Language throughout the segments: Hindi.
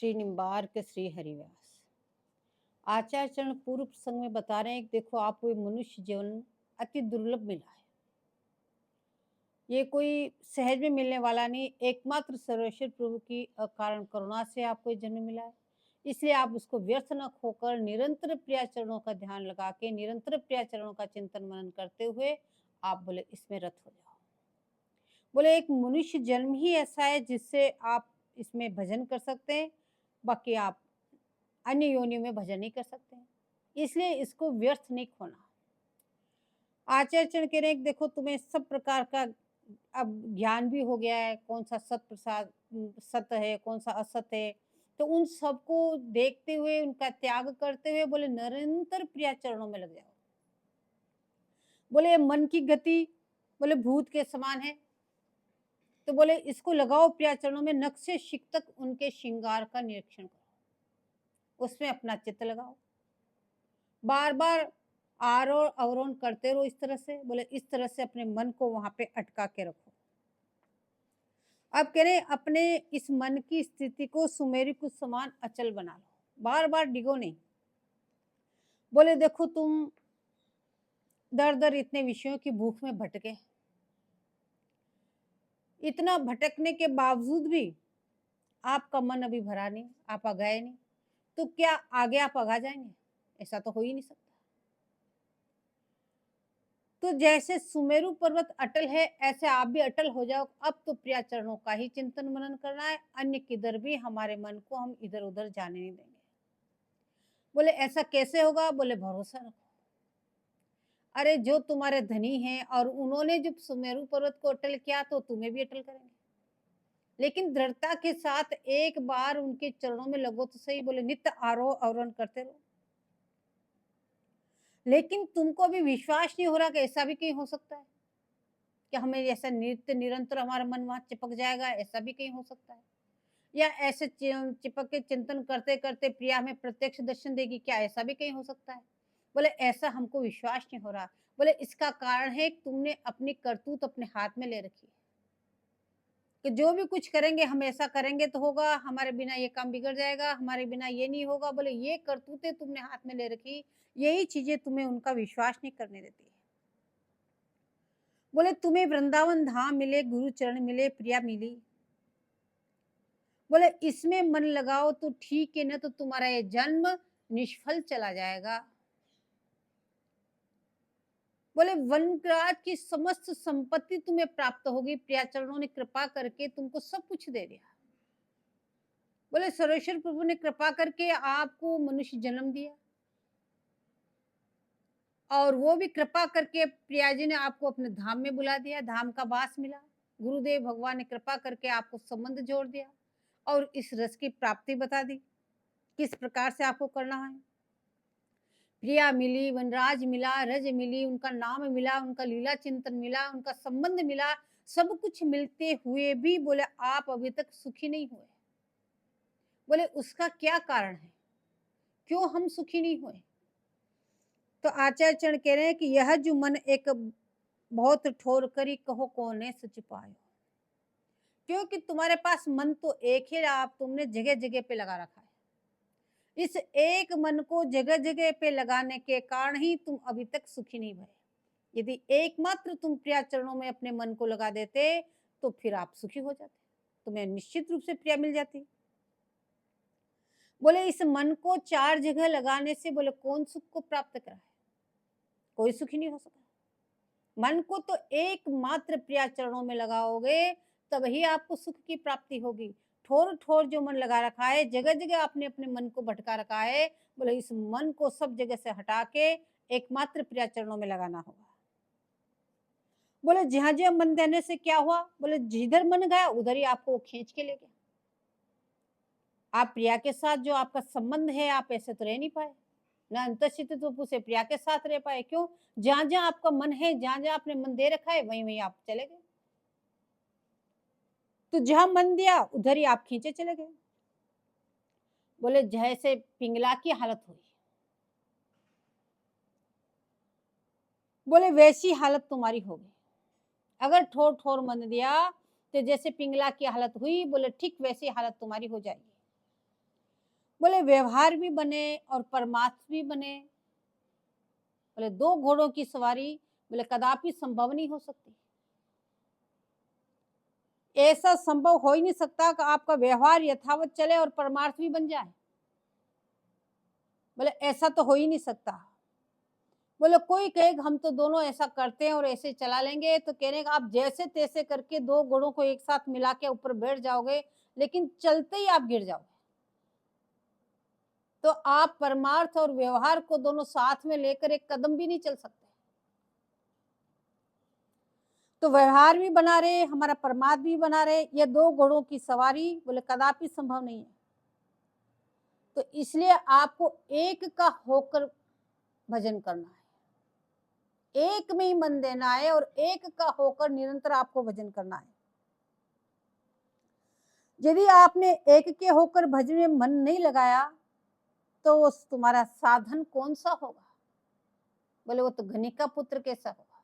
श्री निम्बार्क श्री हरिव्यास। आचार्य चरण पूर्व प्रसंग में बता रहे हैं कि देखो आपको ये मनुष्य जीवन अति दुर्लभ मिला है। ये कोई सहज में मिलने वाला नहीं, एकमात्र सर्वेश्वर प्रभु की कारण करुणा से आपको ये जन्म मिला है। इसलिए आप उसको व्यर्थ न खोकर निरंतर प्रिया चरणों का ध्यान लगा के निरंतर प्रिया चरणों का चिंतन मनन करते हुए आप बोले इसमें रत हो जाओ। बोले एक मनुष्य जन्म ही ऐसा है जिससे आप इसमें भजन कर सकते हैं, बाकी आप अन्य योनियों में भजन नहीं कर सकते हैं। इसलिए इसको व्यर्थ नहीं खोना। आचार्य चरण कह रहे हैं कि देखो तुम्हें सब प्रकार का अब ज्ञान भी हो गया है, कौन सा सत प्रसाद सत्य है, कौन सा असत्य है। तो उन सबको देखते हुए उनका त्याग करते हुए बोले निरंतर प्रिया चरणों में लग जाओ। बोले मन की गति बोले भूत के समान है, तो बोले इसको लगाओ प्रिया चरणों में, नख से शिख तक उनके श्रृंगार का निरीक्षण करो, उसमें अपना चित्त लगाओ, बार बार आरोह अवरोहण करते रहो। इस तरह से बोले इस तरह से अपने मन को वहां पे अटका के रखो। अब कह रहे अपने इस मन की स्थिति को सुमेरु के समान अचल बना लो, बार बार डिगो नहीं। बोले देखो तुम दर दर इतने विषयों की भूख में भटके, इतना भटकने के बावजूद भी आपका मन अभी भरा नहीं, आप आ गए नहीं, तो क्या आगे आप आगा जाएंगे? ऐसा तो हो ही नहीं सकता। तो जैसे सुमेरु पर्वत अटल है, ऐसे आप भी अटल हो जाओ। अब तो प्रिया चरणों का ही चिंतन मनन करना है, अन्य किधर भी हमारे मन को हम इधर उधर जाने नहीं देंगे। बोले ऐसा कैसे होगा? बोले भरोसा रखो। अरे जो तुम्हारे धनी हैं और उन्होंने जब सुमेरु पर्वत को अटल किया तो तुम्हें भी अटल करेंगे, लेकिन दृढ़ता के साथ एक बार उनके चरणों में लगो तो सही। बोले नित्य आरोह अवरोहण करते रहो, लेकिन तुमको भी विश्वास नहीं हो रहा कि ऐसा भी कहीं हो सकता है कि हमें ऐसा नित्य निरंतर हमारा मन वहां चिपक जाएगा, ऐसा भी कहीं हो सकता है। या ऐसे चिपक के चिंतन करते करते प्रिया हमें प्रत्यक्ष दर्शन देगी, क्या ऐसा भी कहीं हो सकता है? बोले ऐसा हमको विश्वास नहीं हो रहा। बोले इसका कारण है कि तुमने अपनी करतूत अपने हाथ में ले रखी है कि जो भी कुछ करेंगे हम ऐसा करेंगे तो होगा, हमारे बिना ये काम बिगड़ जाएगा, हमारे बिना ये नहीं होगा। बोले ये करतूतें तुमने हाथ में ले रखी, यही चीजें तुम्हें उनका विश्वास नहीं करने देती है। बोले तुम्हें वृंदावन धाम मिले, गुरु चरण मिले, प्रिया मिली, बोले इसमें मन लगाओ तो ठीक है, ना तो तुम्हारा ये जन्म निष्फल चला जाएगा। बोले वनराज की समस्त संपत्ति तुम्हें प्राप्त होगी, प्रिया चरणों ने कृपा करके तुमको सब कुछ दे दिया। बोले सर्वेश्वर प्रभु ने कृपा करके आपको मनुष्य जन्म दिया, और वो भी कृपा करके प्रिया जी ने आपको अपने धाम में बुला दिया, धाम का वास मिला। गुरुदेव भगवान ने कृपा करके आपको संबंध जोड़ दिया और इस रस की प्राप्ति बता दी किस प्रकार से आपको करना है। प्रिया मिली, वनराज मिला, रज मिली, उनका नाम मिला, उनका लीला चिंतन मिला, उनका संबंध मिला, सब कुछ मिलते हुए भी बोले आप अभी तक सुखी नहीं हुए। बोले उसका क्या कारण है, क्यों हम सुखी नहीं हुए? तो आचार्य चरण कह रहे हैं कि यह जो मन एक बहुत ठोर करी कहो कोने सच पायो, क्योंकि तुम्हारे पास मन तो एक ही, आप तुमने जगह जगह पे लगा रखा है। इस एक मन को जगह जगह पे लगाने के कारण ही तुम अभी तक सुखी नहीं भरे। यदि एकमात्र तुम प्रिया चरणों में अपने मन को लगा देते तो फिर आप सुखी हो जाते, तुम्हें निश्चित रूप से प्रिया मिल जाती। बोले इस मन को चार जगह लगाने से बोले कौन सुख को प्राप्त करा है? कोई सुखी नहीं हो सका। मन को तो एकमात्र प्रिया चरणों में लगाओगे तभी आपको सुख की प्राप्ति होगी। ठोर ठोर जो मन लगा रखा है, जगह जगह आपने अपने मन को भटका रखा है, बोले इस मन को सब जगह से हटा के एकमात्र प्रिया चरणों में लगाना होगा। बोले जहां जहां मन देने से क्या हुआ? बोले जिधर मन गया उधर ही आपको खींच के ले गया। आप प्रिया के साथ जो आपका संबंध है, आप ऐसे तो रह नहीं पाए, ना अंतर्चित तो से प्रिया के साथ रह पाए। क्यों? जहां जहां आपका मन है, जहां जहां आपने मन दे रखा है, वहीं वहीं आप चले गए। तो जहां मन दिया उधर ही आप खींचे चले गए। बोले जैसे पिंगला की हालत हुई, बोले वैसी हालत तुम्हारी होगी। अगर ठोर ठोर मन दिया तो जैसे पिंगला की हालत हुई, बोले ठीक वैसी हालत तुम्हारी हो जाएगी। बोले व्यवहार भी बने और परमार्थ भी बने। बोले दो घोड़ों की सवारी बोले कदापि संभव नहीं हो सकती। ऐसा संभव हो ही नहीं सकता कि आपका व्यवहार यथावत चले और परमार्थ भी बन जाए। बोले ऐसा तो हो ही नहीं सकता। बोले कोई कहेगा हम तो दोनों ऐसा करते हैं और ऐसे चला लेंगे, तो कहने का आप जैसे तैसे करके दो घोड़ों को एक साथ मिला के ऊपर बैठ जाओगे, लेकिन चलते ही आप गिर जाओगे। तो आप परमार्थ और व्यवहार को दोनों साथ में लेकर एक कदम भी नहीं चल सकते। तो व्यवहार भी बना रहे, हमारा परमार्थ भी बना रहे, ये दो घोड़ों की सवारी बोले कदापि संभव नहीं है। तो इसलिए आपको एक का होकर भजन करना है, एक में ही मन देना है और एक का होकर निरंतर आपको भजन करना है। यदि आपने एक के होकर भजन में मन नहीं लगाया तो तुम्हारा साधन कौन सा होगा? बोले वो तो गणिका पुत्र कैसा होगा।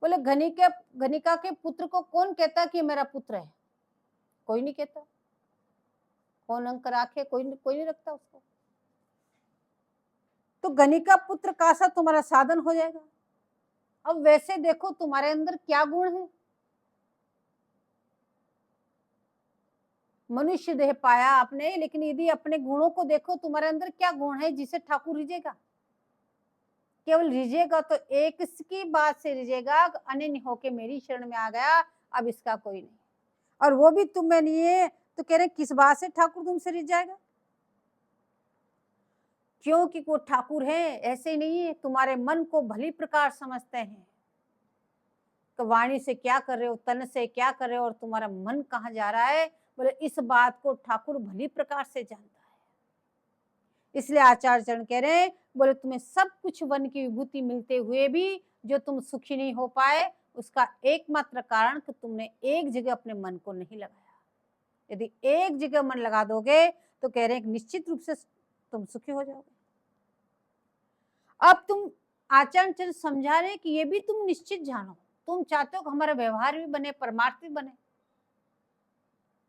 बोले गणिका के पुत्र को कौन कहता कि मेरा पुत्र है? कोई नहीं कहता। कौन अंक राखे? कोई नहीं रखता उसको। तो गणिका पुत्र का सा तुम्हारा साधन हो जाएगा। अब वैसे देखो तुम्हारे अंदर क्या गुण है। मनुष्य देह पाया आपने, लेकिन यदि अपने गुणों को देखो तुम्हारे अंदर क्या गुण है जिसे ठाकुर रिझेगा। केवल रिझेगा तो एक की बात से रिझेगा, अनन्य होके मेरी शरण में आ गया, अब इसका कोई नहीं। और वो भी तुम में नहीं है तो कह रहे किस बात से ठाकुर तुमसे रिझ जाएगा? क्योंकि वो ठाकुर है ऐसे ही नहीं है, तुम्हारे मन को भली प्रकार समझते हैं। तो वाणी से क्या कर रहे हो, तन से क्या कर रहे हो और तुम्हारा मन कहाँ जा रहा है, बोले इस बात को ठाकुर भली प्रकार से जानता है। इसलिए आचार्य चरण कह रहे हैं, बोले तुम्हें सब कुछ वन की विभूति मिलते हुए भी जो तुम सुखी नहीं हो पाए, उसका एकमात्र कारण कि तुमने एक जगह अपने मन को नहीं लगाया। यदि एक जगह मन लगा दोगे तो कह रहे हैं निश्चित रूप से तुम सुखी हो जाओगे। अब तुम आचार्य चरण समझा रहे कि ये भी तुम निश्चित जानो, तुम चाहते हो कि हमारा व्यवहार भी बने, परमार्थ भी बने,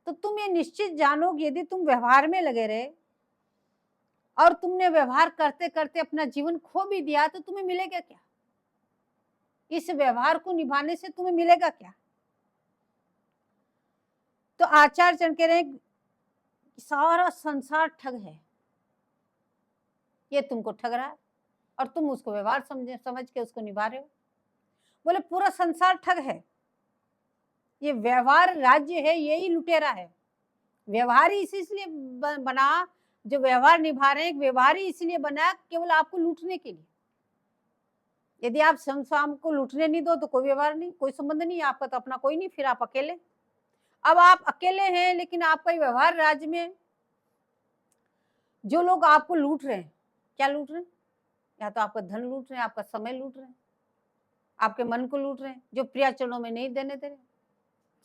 तो तुम ये निश्चित जानो कि यदि तुम व्यवहार में लगे रहे और तुमने व्यवहार करते करते अपना जीवन खो भी दिया तो तुम्हें मिलेगा क्या? इस व्यवहार को निभाने से तुम्हें मिलेगा क्या? तो आचार्य चरण कह रहे हैं सारा संसार ठग है, ये तुमको ठग रहा है और तुम उसको व्यवहार समझ के उसको निभा रहे हो। बोले पूरा संसार ठग है, ये व्यवहार राज्य है, यही लुटेरा है। व्यवहार ही इसलिए बना, जो व्यवहार निभा रहे हैं व्यवहार ही इसलिए बना केवल आपको लूटने के लिए। यदि आप शाम को लूटने नहीं दो तो कोई व्यवहार नहीं, कोई संबंध नहीं, आपका तो अपना कोई नहीं, फिर आप अकेले। अब आप अकेले हैं लेकिन आपका व्यवहार राज्य में जो लोग आपको लूट रहे हैं, क्या लूट रहे हैं? या तो आपका धन लूट रहे हैं, आपका समय लूट रहे हैं, आपके मन को लूट रहे हैं, जो प्रिया चरणों में नहीं देने दे रहे,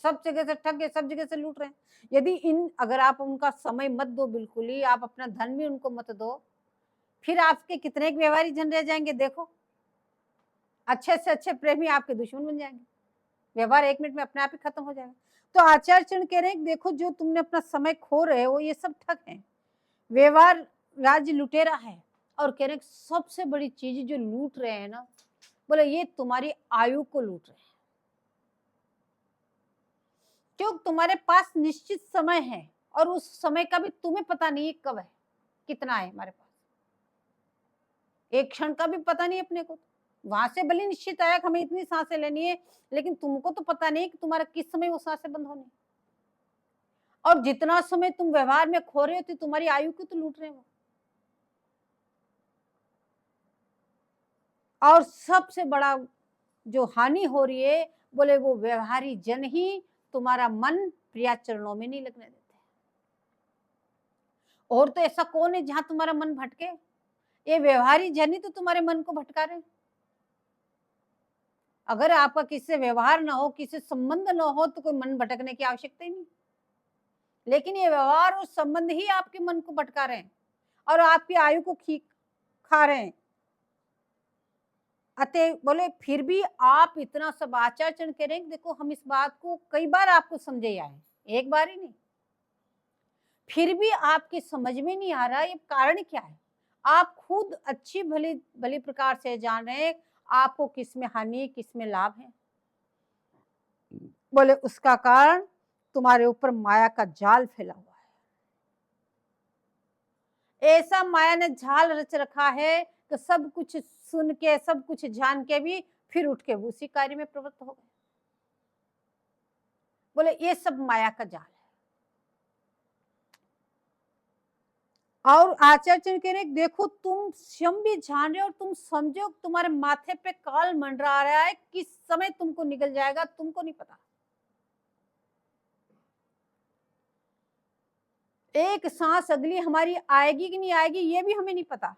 सब जगह से ठग गए, सब जगह से लूट रहे हैं। यदि अगर आप उनका समय मत दो, बिल्कुल ही आप अपना धन भी उनको मत दो, फिर आपके कितने व्यवहारिक जन रह जाएंगे। देखो अच्छे से अच्छे प्रेमी आपके दुश्मन बन जाएंगे, व्यवहार 1 मिनट में अपने आप ही खत्म हो जाएगा। तो आचार्य चरण कह रहे हैं देखो जो तुमने अपना समय खो रहे हो ये सब ठग है, व्यवहार राज्य लुटेरा है। और कह रहे हैं सबसे बड़ी चीज जो लूट रहे हैं ना, बोले ये तुम्हारी आयु को लूट रहे हैं, क्यों? तुम्हारे पास निश्चित समय है और उस समय का भी तुम्हें पता नहीं कब है, कितना है हमारे पास, एक क्षण का भी पता नहीं अपने को। वहां से भले निश्चित आया कि हमें इतनी सांसें लेनी है, लेकिन तुमको तो पता नहीं कि तुम्हारा किस समय वो सांसें बंद होनी। और जितना समय तुम व्यवहार में खो रहे हो तो तुम्हारी आयु को तो लूट रहे हो। और सबसे बड़ा जो हानि हो रही है, बोले वो व्यवहारी जन ही तुम्हारा मन प्रिया चरणों में नहीं लगने देते। और तो ऐसा कौन है जहां तुम्हारा मन भटके? ये व्यवहारी जन ही तो तुम्हारे मन को भटका रहे। अगर आपका किसी से व्यवहार ना हो, किसी संबंध ना हो, तो कोई मन भटकने की आवश्यकता ही नहीं, लेकिन ये व्यवहार और संबंध ही आपके मन को भटका रहे हैं और आपकी आयु को खा रहे हैं। अतः बोले फिर भी आप इतना सब आचार्य करें, देखो हम इस बात को कई बार आपको समझे आए, एक बार ही नहीं। फिर भी आपकी समझ में नहीं आ रहा ये कारण क्या है? आप खुद अच्छी भली भली प्रकार से जान रहे हैं आपको किसमें हानि, किसमें लाभ है। बोले उसका कारण तुम्हारे ऊपर माया का जाल फैला हुआ है। ऐसा माया ने जाल रच रखा है कि सब कुछ सुन के, सब कुछ जान के भी फिर उठ के उसी कार्य में प्रवृत्त हो गए। बोले ये सब माया का जाल है। और आचार्य कह रहे देखो तुम स्वयं भी जान रहे हो और तुम समझो तुम्हारे माथे पे काल मंडरा रहा है, किस समय तुमको निकल जाएगा तुमको नहीं पता। एक सांस अगली हमारी आएगी कि नहीं आएगी ये भी हमें नहीं पता।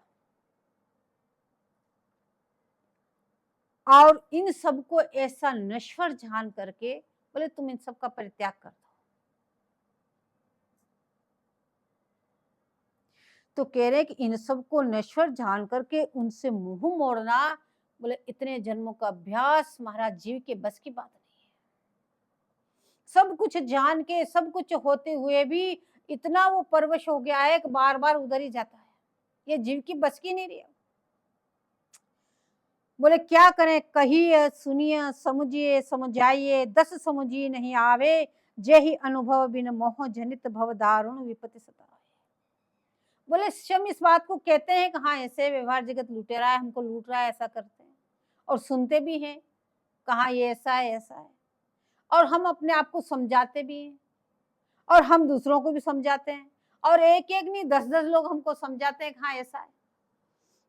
और इन सबको ऐसा नश्वर जान करके बोले तुम इन सब का परित्याग कर दो। तो कह रहे कि इन सबको नश्वर जान करके उनसे मुंह मोड़ना बोले इतने जन्मों का अभ्यास महाराज जीव के बस की बात नहीं है। सब कुछ जान के, सब कुछ होते हुए भी इतना वो परवश हो गया है कि बार बार उधर ही जाता है। ये जीव की बस की नहीं रही। बोले क्या करें, कहिए सुनिए समझिए समझाइए, 10 समझिए नहीं आवे, जे ही अनुभव बिन मोह जनित भव दारुण विपत्ति सताए। बोले स्वयं इस बात को कहते हैं कि हाँ ऐसे व्यवहार जगत लूटे रहा है, हमको लूट रहा है, ऐसा करते हैं और सुनते भी हैं कहाँ ये ऐसा है ऐसा है, और हम अपने आप को समझाते भी हैं और हम दूसरों को भी समझाते हैं और एक एक नहीं 10-10 लोग हमको समझाते हैं हाँ ऐसा है।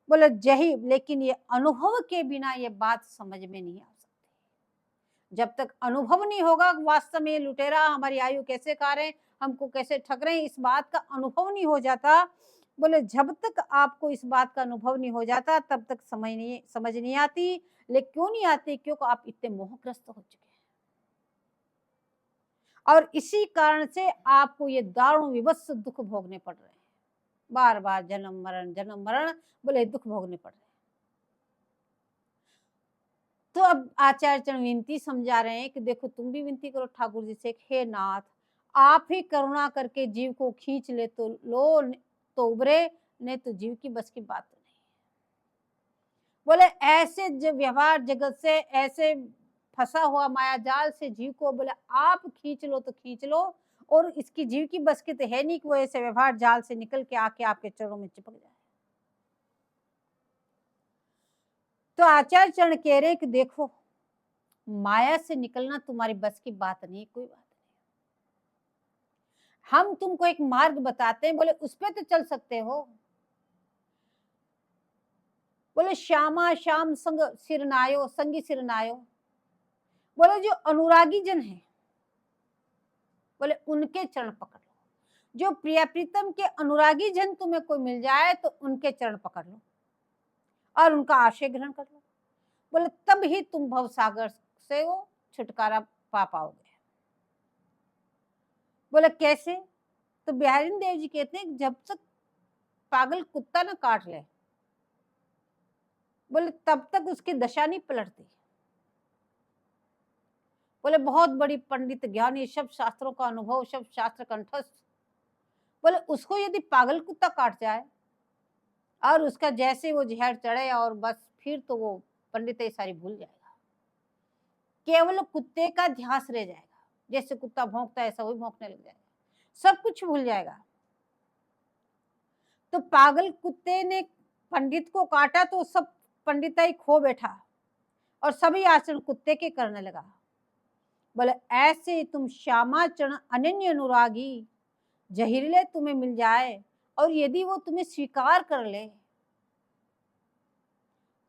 बोले जही, लेकिन ये अनुभव के बिना ये बात समझ में नहीं आ सकती। जब तक अनुभव नहीं होगा वास्तव में लुटेरा हमारी आयु कैसे खा रहे हैं, हमको कैसे ठग रहे हैं, इस बात का अनुभव नहीं हो जाता। बोले जब तक आपको इस बात का अनुभव नहीं हो जाता तब तक समझ नहीं आती। लेकिन क्यों नहीं आती? क्योंकि आप इतने मोहग्रस्त हो चुके हैं और इसी कारण से आपको ये दारुण विवश दुख भोगने पड़ रहे हैं। बार बार जन्म मरण बोले दुख भोगने पड़ रहे हैं। तो अब आचार्य चरण विनती समझा रहे हैं कि देखो तुम भी विनती करो ठाकुर जी से, हे नाथ आप ही करुणा करके जीव को खींच ले तो लो तो उबरे, नहीं तो जीव की बस की बात नहीं। बोले ऐसे व्यवहार जगत से ऐसे फंसा हुआ माया जाल से जीव को बोले आप खींच लो तो खींच लो, और इसकी जीव की बस की तो है नहीं कि वो ऐसे व्यवहार जाल से निकल के आके आपके चरणों में चिपक जाए। तो आचार्य चरण कह रहे कि देखो माया से निकलना तुम्हारी बस की बात नहीं, कोई बात नहीं, हम तुमको एक मार्ग बताते हैं, बोले उस पे तो चल सकते हो। बोले श्यामा श्याम संग सिरनायो, संगी सिरनायो, बोले जो अनुरागी जन है बोले उनके चरण पकड़ लो। जो प्रिया प्रीतम के अनुरागी जन तुम्हें कोई मिल जाए तो उनके चरण पकड़ लो और उनका आश्रय ग्रहण कर लो। बोले तब ही तुम भव सागर से वो छुटकारा पा पाओगे। बोले कैसे? तो बिहारी देव जी कहते हैं जब तक पागल कुत्ता ना काट ले बोले तब तक उसकी दशा नहीं पलटती। बोले बहुत बड़ी पंडित ज्ञानी, सब शास्त्रों का अनुभव, सब शास्त्र कंठस्थ, बोले उसको यदि पागल कुत्ता काट जाए और उसका जैसे वो जहर चढ़े और बस फिर तो वो पंडित ये सारी भूल जाएगा, केवल कुत्ते का ध्यास रह जाएगा, जैसे कुत्ता भौंकता है ऐसा वही भौंकने लग जाएगा, सब कुछ भूल जाएगा। तो पागल कुत्ते ने पंडित को काटा तो सब पंडिताई खो बैठा और सभी आचरण कुत्ते के करने लगा। बोले ऐसे तुम श्यामाचरण अनन्य अनुरागी जहरीले तुम्हें मिल जाए और यदि वो तुम्हें स्वीकार कर ले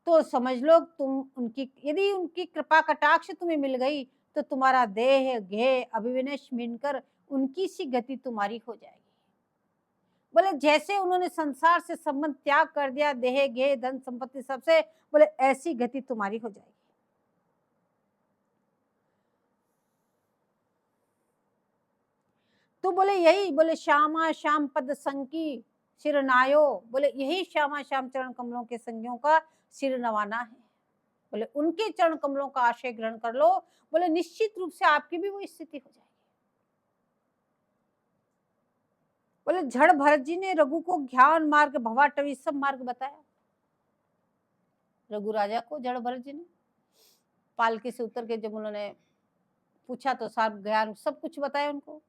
तो समझ लो तुम उनकी, यदि उनकी कृपा कटाक्ष तुम्हें मिल गई तो तुम्हारा देह घेय अभिविनश मिलकर उनकी सी गति तुम्हारी हो जाएगी। बोले जैसे उन्होंने संसार से संबंध त्याग कर दिया, देह घेय धन संपत्ति सबसे, बोले ऐसी गति तुम्हारी हो जाएगी। तो बोले यही, बोले श्यामा श्याम पद संकी सिरनायो, बोले यही श्यामा श्याम चरण कमलों के संगियों का सिर नवाना है। बोले उनके चरण कमलों का आश्रय ग्रहण कर लो, बोले निश्चित रूप से आपकी भी वो स्थिति हो जाएगी। बोले जड़ भरत जी ने रघु को ज्ञान मार्ग भवाटवी सब मार्ग बताया। रघु राजा को जड़ भरत जी ने पालकी से उतर के जब उन्होंने पूछा तो सारा ज्ञान सब कुछ बताया उनको।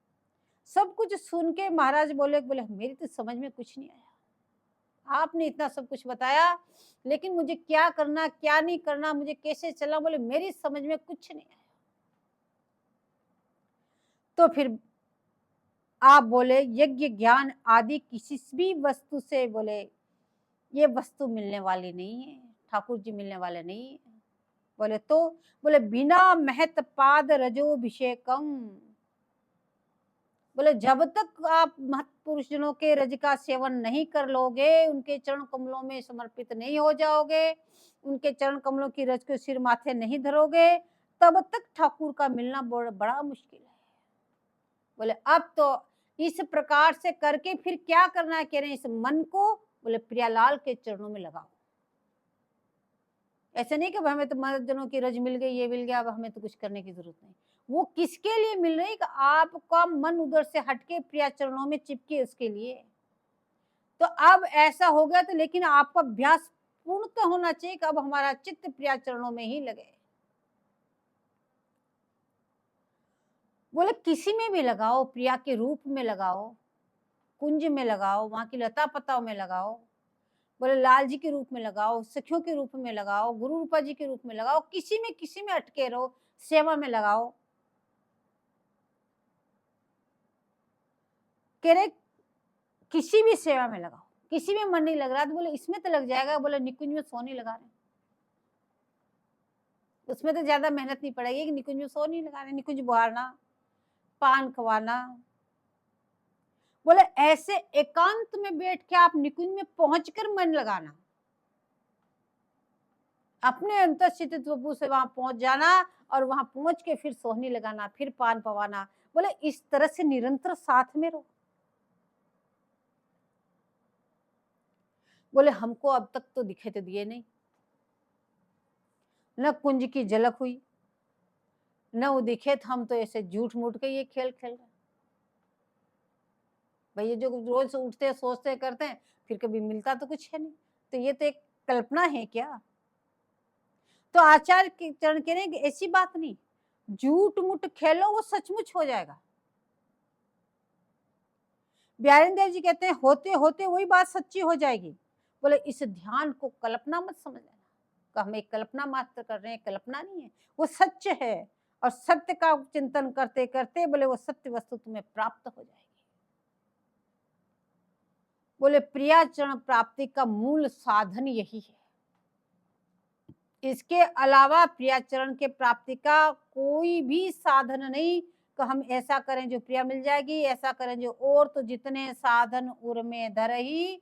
सब कुछ सुन के महाराज बोले मेरी तो समझ में कुछ नहीं आया, आपने इतना सब कुछ बताया लेकिन मुझे क्या करना क्या नहीं करना, मुझे कैसे चलना, बोले मेरी समझ में कुछ नहीं आया। तो फिर आप बोले यज्ञ ज्ञान आदि किसी भी वस्तु से बोले ये वस्तु मिलने वाली नहीं है, ठाकुर जी मिलने वाले नहीं है। बोले तो बोले बिना महत पाद रजोभिषेकम, बोले जब तक आप महत पुरुष जनों के रज का सेवन नहीं कर लोगे, उनके चरण कमलों में समर्पित नहीं हो जाओगे, उनके चरण कमलों की रज को सिर माथे नहीं धरोगे, तब तक ठाकुर का मिलना बड़ा मुश्किल है। बोले अब तो इस प्रकार से करके फिर क्या करना है, कह रहे हैं इस मन को बोले प्रियालाल के चरणों में लगाओ। ऐसे नहीं कि हमें तो महत जनों की रज मिल गई, ये मिल गया, अब हमें तो कुछ करने की जरूरत नहीं। वो किसके लिए मिल रही कि आपका मन उधर से हटके प्रिया चरणों में चिपके उसके लिए। तो अब ऐसा हो गया तो लेकिन आपका अभ्यास पूर्ण तो होना चाहिए कि अब हमारा चित्त प्रिया चरणों में ही लगे। बोले किसी में भी लगाओ, प्रिया के रूप में लगाओ, कुंज में लगाओ, वहां की लता पताओं में लगाओ, बोले लाल जी के रूप में लगाओ, सखियों के रूप में लगाओ, गुरु रूपा जी के रूप में लगाओ, किसी में अटके रहो, सेवा में लगाओ। कह रहे किसी भी सेवा में लगाओ, किसी में मन नहीं लग रहा तो बोले इसमें तो लग जाएगा, बोले निकुंज में सो नहीं लगा रहे, उसमें तो ज्यादा मेहनत नहीं पड़ेगी कि निकुंज में सो नहीं लगा रहे, निकुंज बुहारना, पान खवाना। बोले ऐसे एकांत में बैठ के आप निकुंज में पहुंचकर मन लगाना, अपने अंतर्स्थित से वहां पहुंच जाना और वहां पहुंच के फिर सोहनी लगाना, फिर पान पवाना। बोले इस तरह से निरंतर साथ में रहो। बोले हमको अब तक तो दिखे तो दिए नहीं, न कुंज की झलक हुई, न वो दिखे तो हम तो ऐसे झूठ मूठ के ये खेल खेल रहे। भाई ये जो रोज उठते सोचते करते हैं फिर कभी मिलता तो कुछ है नहीं, तो ये तो एक कल्पना है क्या। तो आचार्य के चरण कह रहे हैं कि ऐसी बात नहीं, झूठ मूठ खेलो वो सचमुच हो जाएगा। ब्यारेन देव जी कहते हैं होते होते वही बात सच्ची हो जाएगी। बोले इस ध्यान को कल्पना मत समझ लेना कि हम एक कल्पना मात्र कर रहे हैं, कल्पना नहीं है, वो सत्य है। और सत्य का चिंतन करते करते बोले वो सत्य वस्तु तुम्हें प्राप्त हो जाएगी। बोले प्रियाचरण प्राप्ति का मूल साधन यही है, इसके अलावा प्रियाचरण के प्राप्ति का कोई भी साधन नहीं कि हम ऐसा करें जो प्रिया मिल जाएगी, ऐसा करें जो, और तो जितने साधन उर में धरही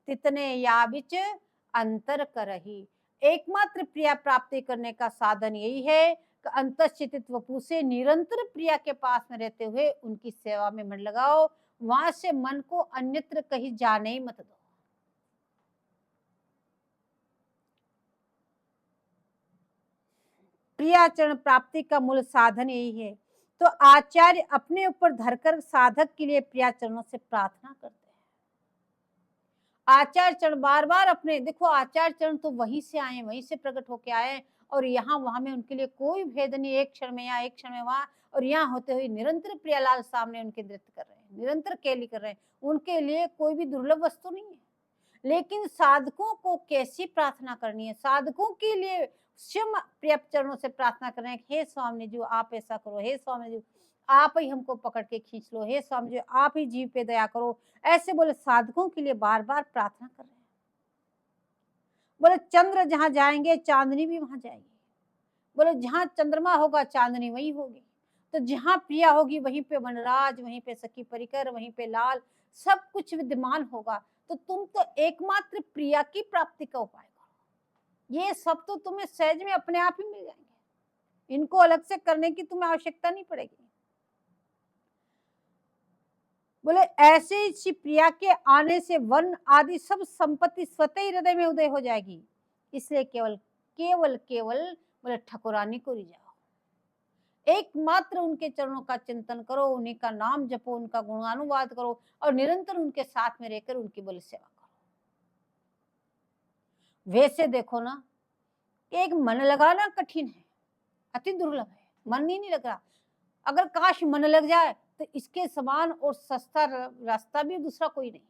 तितने या बिच अंतर करही। एकमात्र प्रिया प्राप्ति करने का साधन यही है कि अंतःस्थित वपु से निरंतर प्रिया के पास में रहते हुए उनकी सेवा में मन लगाओ, वहां से मन को अन्यत्र कहीं जाने ही मत दो। प्रियाचरण प्राप्ति का मूल साधन यही है। तो आचार्य अपने ऊपर धरकर साधक के लिए प्रियाचरणों से प्रार्थना करते हैं। आचार्य चरण बार बार अपने, देखो आचार्य चरण तो वहीं से आए, वहीं से प्रकट होके आए, और यहाँ वहां में उनके लिए कोई भेद नहीं, एक क्षण में यहाँ एक क्षण में वहां, और यहाँ होते हुए निरंतर प्रियालाल सामने उनके नृत्य कर रहे हैं, निरंतर केली कर रहे हैं, उनके लिए कोई भी दुर्लभ वस्तु नहीं है। लेकिन साधकों को कैसी प्रार्थना करनी है, साधकों के लिए स्वयं प्रिय चरणों से प्रार्थना कर रहे हैं, हे स्वामी जी आप ऐसा करो, हे स्वामी जी आप ही हमको पकड़ के खींच लो, हे स्वामी जी आप ही जीव पे दया करो, ऐसे बोले साधकों के लिए बार बार प्रार्थना कर रहे हैं। बोले चंद्र जहां जाएंगे चांदनी भी वहां जाएगी, बोले जहां चंद्रमा होगा चांदनी वहीं होगी, तो जहां प्रिया होगी वहीं पे वनराज, वहीं पे सखी परिकर, वहीं पे लाल, सब कुछ विद्यमान होगा। तो तुम तो एकमात्र प्रिया की प्राप्ति का उपाय करो, ये सब तो तुम्हें सहज में अपने आप ही मिल जाएंगे, इनको अलग से करने की तुम्हें आवश्यकता नहीं पड़ेगी। बोले ऐसे ही प्रिया के आने से वन आदि सब संपत्ति स्वतः ही हृदय में उदय हो जाएगी, इसलिए केवल केवल केवल बोले ठकुरानी को रिझाओ, एकमात्र उनके चरणों का चिंतन करो, उन्हीं का नाम जपो, उनका गुणानुवाद करो और निरंतर उनके साथ में रहकर उनकी बोले सेवा करो। वैसे देखो ना, एक मन लगाना कठिन है, अति दुर्लभ है, मन ही नहीं लग रहा। अगर काश मन लग जाए तो इसके समान और सस्ता रास्ता भी दूसरा कोई नहीं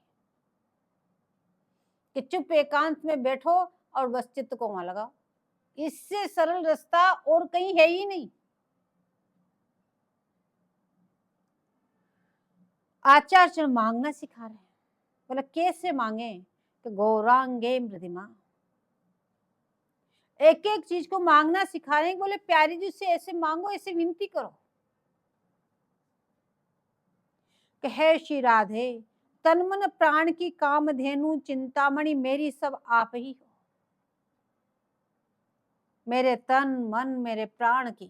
कि चुप एकांत में बैठो और बस चित्त को वहां लगाओ। इससे सरल रास्ता और कहीं है ही नहीं। आचार्य मांगना सिखा रहे हैं, बोले कैसे मांगे कि गौरांगे मृदिमा, एक एक चीज को मांगना सिखा रहे हैं। बोले प्यारी जी से ऐसे मांगो, ऐसे विनती करो कि हे श्री राधे, तन मन प्राण की कामधेनु चिंतामणि मेरी सब आप ही हो। मेरे तन मन मेरे प्राण की,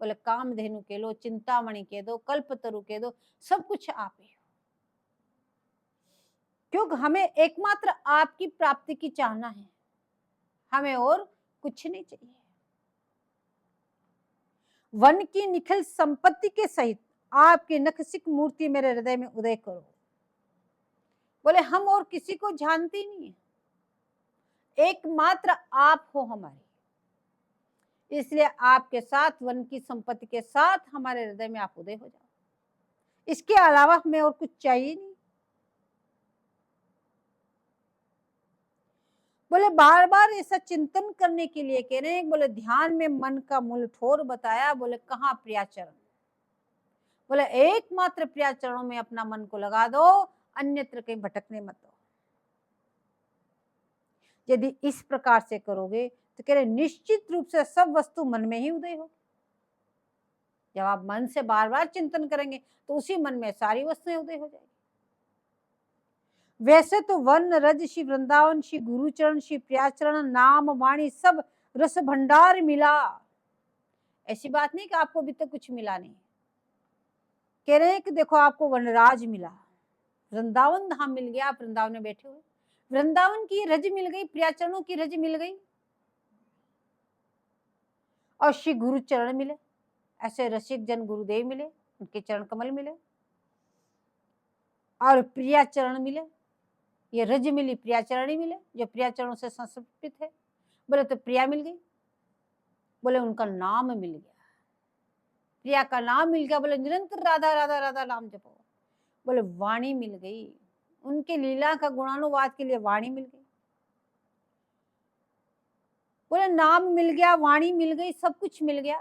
बोले कामधेनु के लो, चिंतामणि के दो, कल्पतरु के दो, सब कुछ आप ही हो। क्योंकि हमें एकमात्र आपकी प्राप्ति की चाहना है, हमें और कुछ नहीं चाहिए। वन की निखिल संपत्ति के सहित आपकी नखसिक मूर्ति मेरे हृदय में उदय करो। बोले हम और किसी को जानती नहीं है, एकमात्र आप हो हमारी, इसलिए आपके साथ वन की संपत्ति के साथ हमारे हृदय में आप उदय हो जाओ। इसके अलावा हमें और कुछ चाहिए नहीं। बोले बार बार ऐसा चिंतन करने के लिए कह रहे हैं। बोले ध्यान में मन का मूल ठोर बताया, बोले कहाँ प्रियाचरण, बोले एकमात्र प्रियाचरणों में अपना मन को लगा दो, अन्यत्र कहीं भटकने मत दो। यदि इस प्रकार से करोगे तो कह रहे निश्चित रूप से सब वस्तु मन में ही उदय हो। जब आप मन से बार बार चिंतन करेंगे तो उसी मन में सारी वस्तुएं उदय हो जाएगी। वैसे तो वन रज श्री वृंदावन श्री गुरुचरण श्री प्रियाचरण नाम वाणी सब रस भंडार मिला। ऐसी बात नहीं कि आपको अभी तक कुछ मिला नहीं। कह रहे हैं कि देखो आपको वनराज मिला, वृंदावन धाम मिल गया, आप वृंदावन में बैठे हुए, वृंदावन की रज मिल गई, प्रियाचरणों की रज मिल गई, और श्री गुरु चरण मिले, ऐसे रसिक जन गुरुदेव मिले, उनके चरण कमल मिले, और प्रियाचरण मिले, ये रज मिली, प्रियाचरण ही मिले जो प्रियाचरणों से संस्कृत है। बोले तो प्रिया मिल गई, बोले उनका नाम मिल गया, प्रिया का नाम मिल गया, बोले निरंतर राधा राधा राधा नाम जपो। बोले वाणी मिल गई, उनके लीला का गुणानुवाद के लिए वाणी मिल गई। बोले नाम मिल गया, वाणी मिल गई, सब कुछ मिल गया।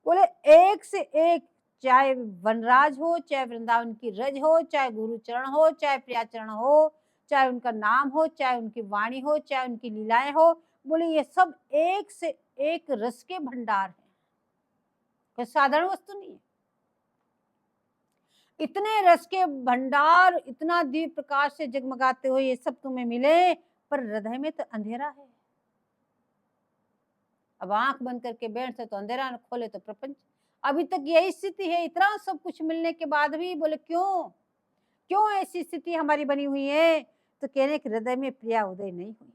बोले एक से एक, चाहे वनराज हो, चाहे वृंदावन की रज हो, चाहे गुरुचरण हो, चाहे प्रियाचरण हो, चाहे उनका नाम हो, चाहे उनकी वाणी हो, चाहे उनकी लीलाएं हो, बोले ये सब एक से एक रस के भंडार है, कोई साधारण वस्तु नहीं है। इतने रस के भंडार, इतना दीप प्रकाश से जगमगाते हुए ये सब तुम्हें मिले, पर हृदय में तो अंधेरा है। अब आंख बंद करके बैठते तो अंधेरा, खोले तो प्रपंच। अभी तक यही स्थिति है, इतना सब कुछ मिलने के बाद भी। बोले क्यों, क्यों ऐसी स्थिति हमारी बनी हुई है? तो कहने के हृदय में प्रिया उदय नहीं हुई।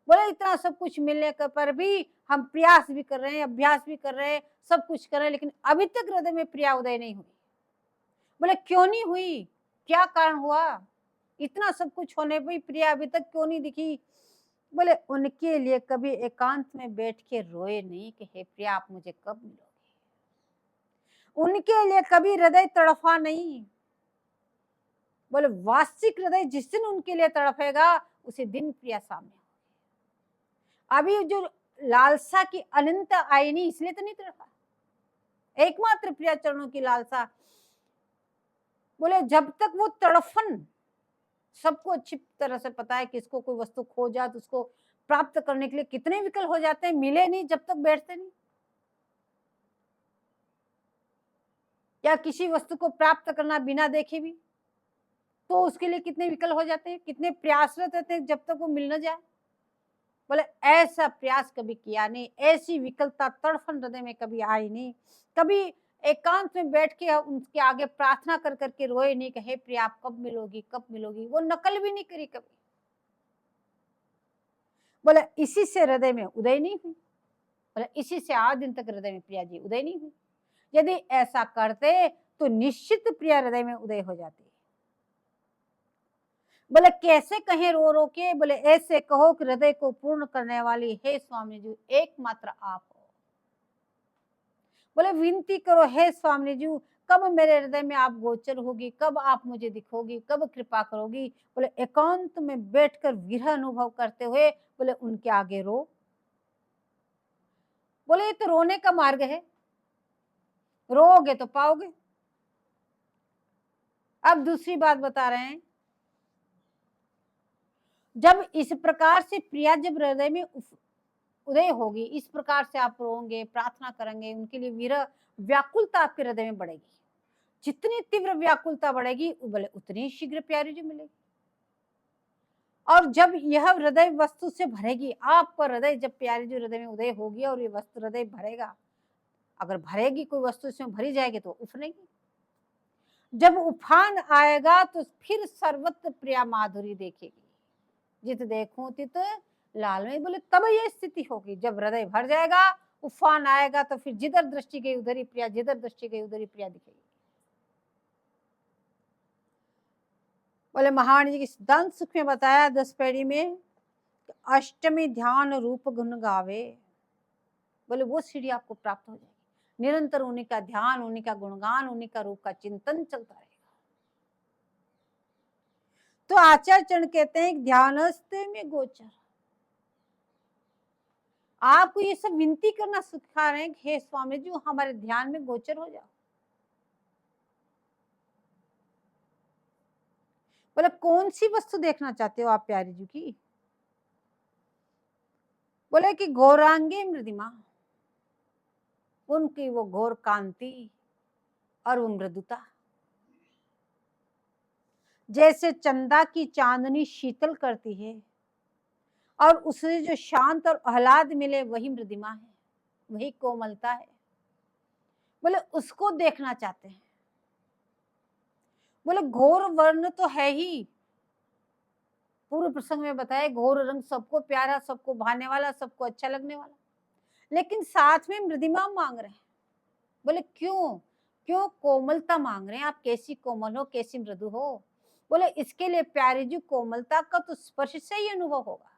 बोले इतना सब कुछ मिलने पर भी हम प्रयास भी कर रहे हैं, अभ्यास भी कर रहे हैं, सब कुछ कर रहे हैं, लेकिन अभी तक हृदय में प्रिया उदय नहीं हुई। बोले क्यों नहीं हुई, क्या कारण हुआ? इतना सब कुछ होने पर प्रिया अभी तक क्यों नहीं दिखी? बोले उनके लिए कभी एकांत में बैठ के रोए नहीं कि हे प्रिया आप मुझे कब मिलोगे। उनके लिए कभी हृदय तड़फा नहीं। बोले वास्तविक हृदय जिस दिन उनके लिए तड़फेगा उसी दिन प्रिया सामने होगी। अभी जो लालसा की अनंत आई नहीं, इसलिए तो नहीं तड़फा, एकमात्र प्रिया चरणों की लालसा। बोले जब तक वो तड़फन, सबको अच्छी तरह से पता है कि इसको कोई वस्तु खो जाए तो उसको प्राप्त करने के लिए कितने विकल हो जाते हैं, मिले नहीं जब तक बैठते नहीं, या किसी वस्तु को प्राप्त करना बिना देखे भी, तो उसके लिए कितने विकल हो जाते हैं, कितने प्रयासरत रहते हैं जब तक वो मिल न जाए। बोले ऐसा प्रयास कभी किया नहीं, ऐसी विकलता तड़फन हृदय में कभी आई नहीं, कभी एकांत में बैठ के उनके आगे प्रार्थना कर करके रोए नहीं कि हे प्रिया आप कब मिलोगी, कब मिलोगी। वो नकल भी नहीं करी कभी। बोले इसी से हृदय में उदय नहीं हुई। बोले इसी से आज दिन तक हृदय में प्रिया जी उदय नहीं हुई। यदि ऐसा करते तो निश्चित प्रिया हृदय में उदय हो जाती। बोले कैसे कहें रो रो के, बोले ऐसे कहो कि हृदय को पूर्ण करने वाली हे स्वामी जी एकमात्र आप हो। बोले विनती करो हे स्वामी जी, कब मेरे हृदय में आप गोचर होगी, कब आप मुझे दिखोगी, कब कृपा करोगी। बोले एकांत में बैठकर विरह अनुभव करते हुए बोले उनके आगे रो। बोले ये तो रोने का मार्ग है, रोओगे तो पाओगे। अब दूसरी बात बता रहे हैं, जब इस प्रकार से प्रिया जब हृदय में उदय होगी, इस प्रकार से आप रोएंगे, प्रार्थना करेंगे, उनके लिए विरह व्याकुलता आपके हृदय में बढ़ेगी। जितनी तीव्र व्याकुलता बढ़ेगी बोले उतनी शीघ्र प्यारी जी मिलेगी। और जब यह हृदय वस्तु से भरेगी, आपका हृदय जब प्यारी जी हृदय में उदय होगी और ये वस्तु हृदय भरेगा, अगर भरेगी कोई वस्तु इसमें भरी जाएगी तो उफनेगी। जब उफान आएगा तो फिर सर्वत्र प्रिया माधुरी देखेगी। जित देखूं तित लाल में, बोले तब ये स्थिति होगी जब हृदय भर जाएगा, उफान आएगा तो फिर जिधर दृष्टि गई उधर ही प्रिया, जिधर दृष्टि गई उधर ही प्रिया दिखेगी। बोले महारानी जी की सिद्धांत सुख में बताया 10 पैड़ी में, अष्टमी ध्यान रूप गुण गावे। बोले वो सीढ़ी आपको प्राप्त हो जाएगी। निरंतर उन्हीं का ध्यान, उन्हीं का गुणगान, उन्हीं का रूप का चिंतन चलता रहेगा। तो आचार्य चरण कहते हैं ध्यानस्थ में गोचर। आपको ये सब विनती करना सिखा रहे हैं, हे स्वामी जी हमारे ध्यान में गोचर हो जाओ। बोले कौन सी वस्तु देखना चाहते हो आप प्यारी जी की। बोले कि गौरांगी मृदिमा, उनकी वो घोर कांति और वो मृदुता, जैसे चंदा की चांदनी शीतल करती है और उससे जो शांत और आह्लाद मिले वही मृदिमा है, वही कोमलता है। बोले उसको देखना चाहते हैं। बोले घोर वर्ण तो है ही, पूर्व प्रसंग में बताया घोर रंग सबको प्यारा, सबको भाने वाला, सबको अच्छा लगने वाला, लेकिन साथ में मृदिमा मांग रहे हैं। बोले क्यों? क्यों कोमलता मांग रहे हैं आप, कैसी कोमल हो, कैसी मृदु हो। बोले इसके लिए प्यारी जी कोमलता का तो स्पर्श से ही अनुभव होगा।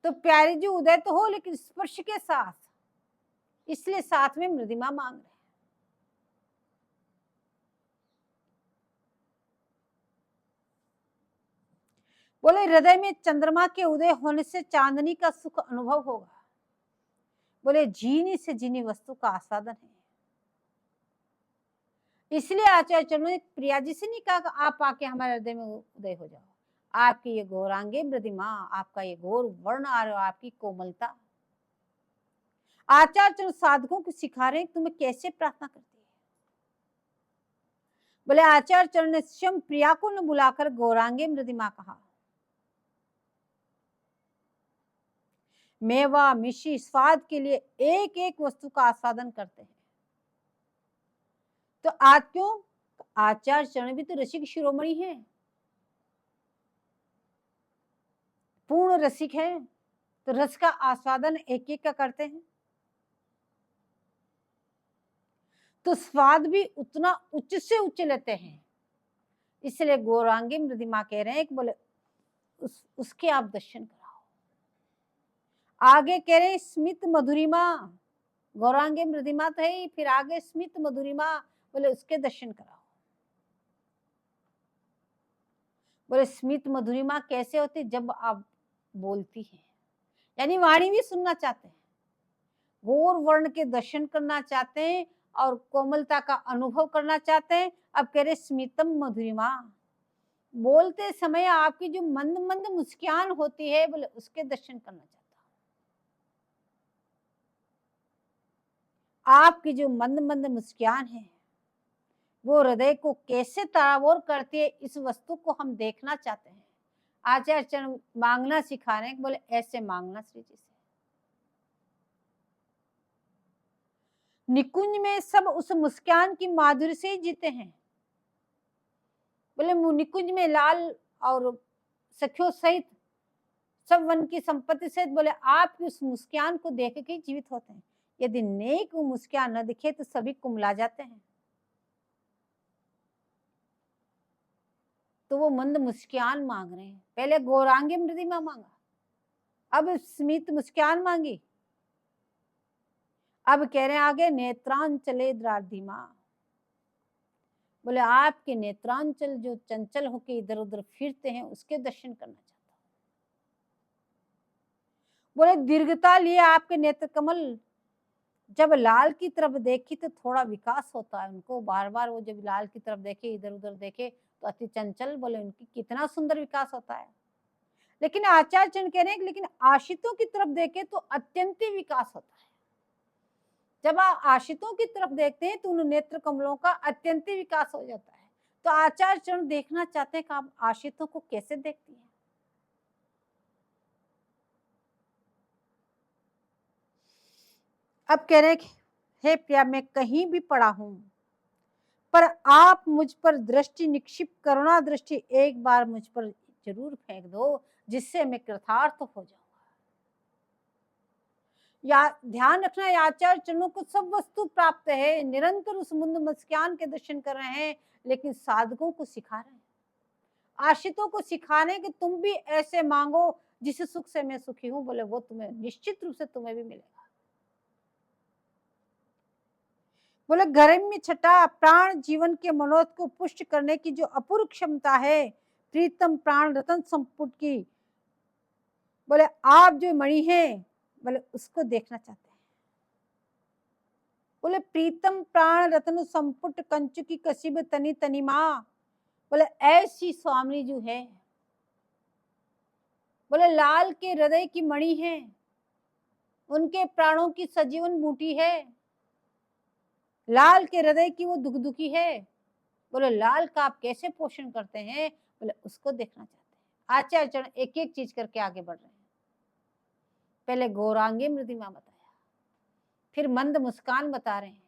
तो प्यारी जी उदय तो हो लेकिन स्पर्श के साथ, इसलिए साथ में मृदिमा मांग रहे हैं। बोले हृदय में चंद्रमा के उदय होने से चांदनी का सुख अनुभव होगा। बोले जीनी से जीनी वस्तु का आस्वादन है। इसलिए आचार्य चरण ने प्रिया जी से नहीं कहा आप आके हमारे हृदय में उदय हो जाओ। आपकी ये गौरांगे मृदिमा, आपका ये गौर वर्ण और आपकी कोमलता। आचार्य चरण साधकों को सिखा रहे हैं तुम्हें कैसे प्रार्थना करती है। बोले आचार्य चरण ने स्वयं प्रिया को न बुलाकर गौरांगे मृदिमा कहा। मेवा मिशी स्वाद के लिए एक एक वस्तु का आस्वादन करते हैं। तो आज क्यों? आचार्य चरण भी तो रसिक शिरोमणि है, पूर्ण रसिक है, तो रस का आस्वादन एक एक का करते हैं। तो स्वाद भी उतना उच्च से उच्च लेते हैं। इसलिए गौरांगी मृदिमा कह रहे हैं कि बोले उसके आप दर्शन कराओ। आगे कह रहे हैं स्मित मधुरिमा, गौरांगी मृदिमा तो है, फिर आगे स्मित मधुरिमा, बोले उसके दर्शन कराओ। बोले स्मित मधुरिमा कैसे होती? जब आप बोलती हैं, यानी वाणी भी सुनना चाहते हैं, गौर वर्ण के दर्शन करना चाहते हैं और कोमलता का अनुभव करना चाहते हैं। अब कह रहे स्मितम मधुरिमा, बोलते समय आपकी जो मंद मंद मुस्कान होती है, बोले उसके दर्शन करना चाहता हूं। आपकी जो मंद मंद मुस्कान है वो हृदय को कैसे तरावोर करती है, इस वस्तु को हम देखना चाहते हैं। आचार्य चरण मांगना सिखा रहे हैं, बोले ऐसे मांगना श्री जी से। निकुंज में सब उस मुस्कान की माधुरी से ही जीते हैं। बोले निकुंज में लाल और सखियों सहित सब वन की संपत्ति सहित बोले आपकी उस मुस्कान को देख के जीवित होते हैं। यदि नेक मुस्कान न दिखे तो सभी कुमला जाते हैं। तो वो मंद मुस्कान मांग रहे हैं। पहले गौरांगी मृदिमा मांगा, अब स्मित मुस्कान मांगी, अब कह रहे हैं आगे नेत्रांचले द्राधिमा। बोले आपके नेत्रांचल जो चंचल होके इधर उधर फिरते हैं उसके दर्शन करना चाहता हूं। बोले दीर्घता लिए आपके नेत्र कमल जब लाल की तरफ देखी तो थोड़ा विकास होता है उनको। बार बार वो जब लाल की तरफ देखे, इधर उधर देखे तो अति चंचल, बोले उनकी कितना सुंदर विकास होता है। लेकिन आचार्य चरण कह रहे हैं लेकिन आशितों की तरफ देखे तो अत्यंत ही विकास होता है। जब आप आशितों की तरफ देखते हैं तो उन नेत्र कमलों का अत्यंत ही विकास हो जाता है। तो आचार्य चरण देखना चाहते हैं कि आप आशितों को कैसे देखती हैं। अब कह रहे हे प्रिया, मैं कहीं भी पड़ा हूं पर आप मुझ पर दृष्टि निक्षिप्त, करुणा दृष्टि एक बार मुझ पर जरूर फेंक दो, जिससे मैं कृतार्थ हो जाऊंगा। या ध्यान रखना, आचार्य चरणों को सब वस्तु प्राप्त है, निरंतर उस मुंद मुस्कान के दर्शन कर रहे हैं, लेकिन साधकों को सिखा रहे हैं, आश्रितों को सिखा रहे हैं कि तुम भी ऐसे मांगो जिस सुख से मैं सुखी हूं। बोले वो तुम्हें निश्चित रूप से तुम्हें भी मिलेगा। बोले गर्म में छटा प्राण जीवन के मनोरथ को पुष्ट करने की जो अपूर्व क्षमता है, प्रीतम प्राण रतन संपुट की, बोले आप जो मणि है, बोले उसको देखना चाहते हैं। बोले प्रीतम प्राण रतन संपुट कंचु की कशिब तनी तनी माँ, बोले ऐसी स्वामी जो है, बोले लाल के हृदय की मणि है, उनके प्राणों की सजीवन बूटी है, लाल के हृदय की वो दुख दुखी है। बोले लाल का आप कैसे पोषण करते हैं, बोले उसको देखना चाहते हैं। आचार्य चरण एक एक चीज करके आगे बढ़ रहे हैं। पहले गौरांगी मृदिमा बताया, फिर मंद मुस्कान बता रहे हैं,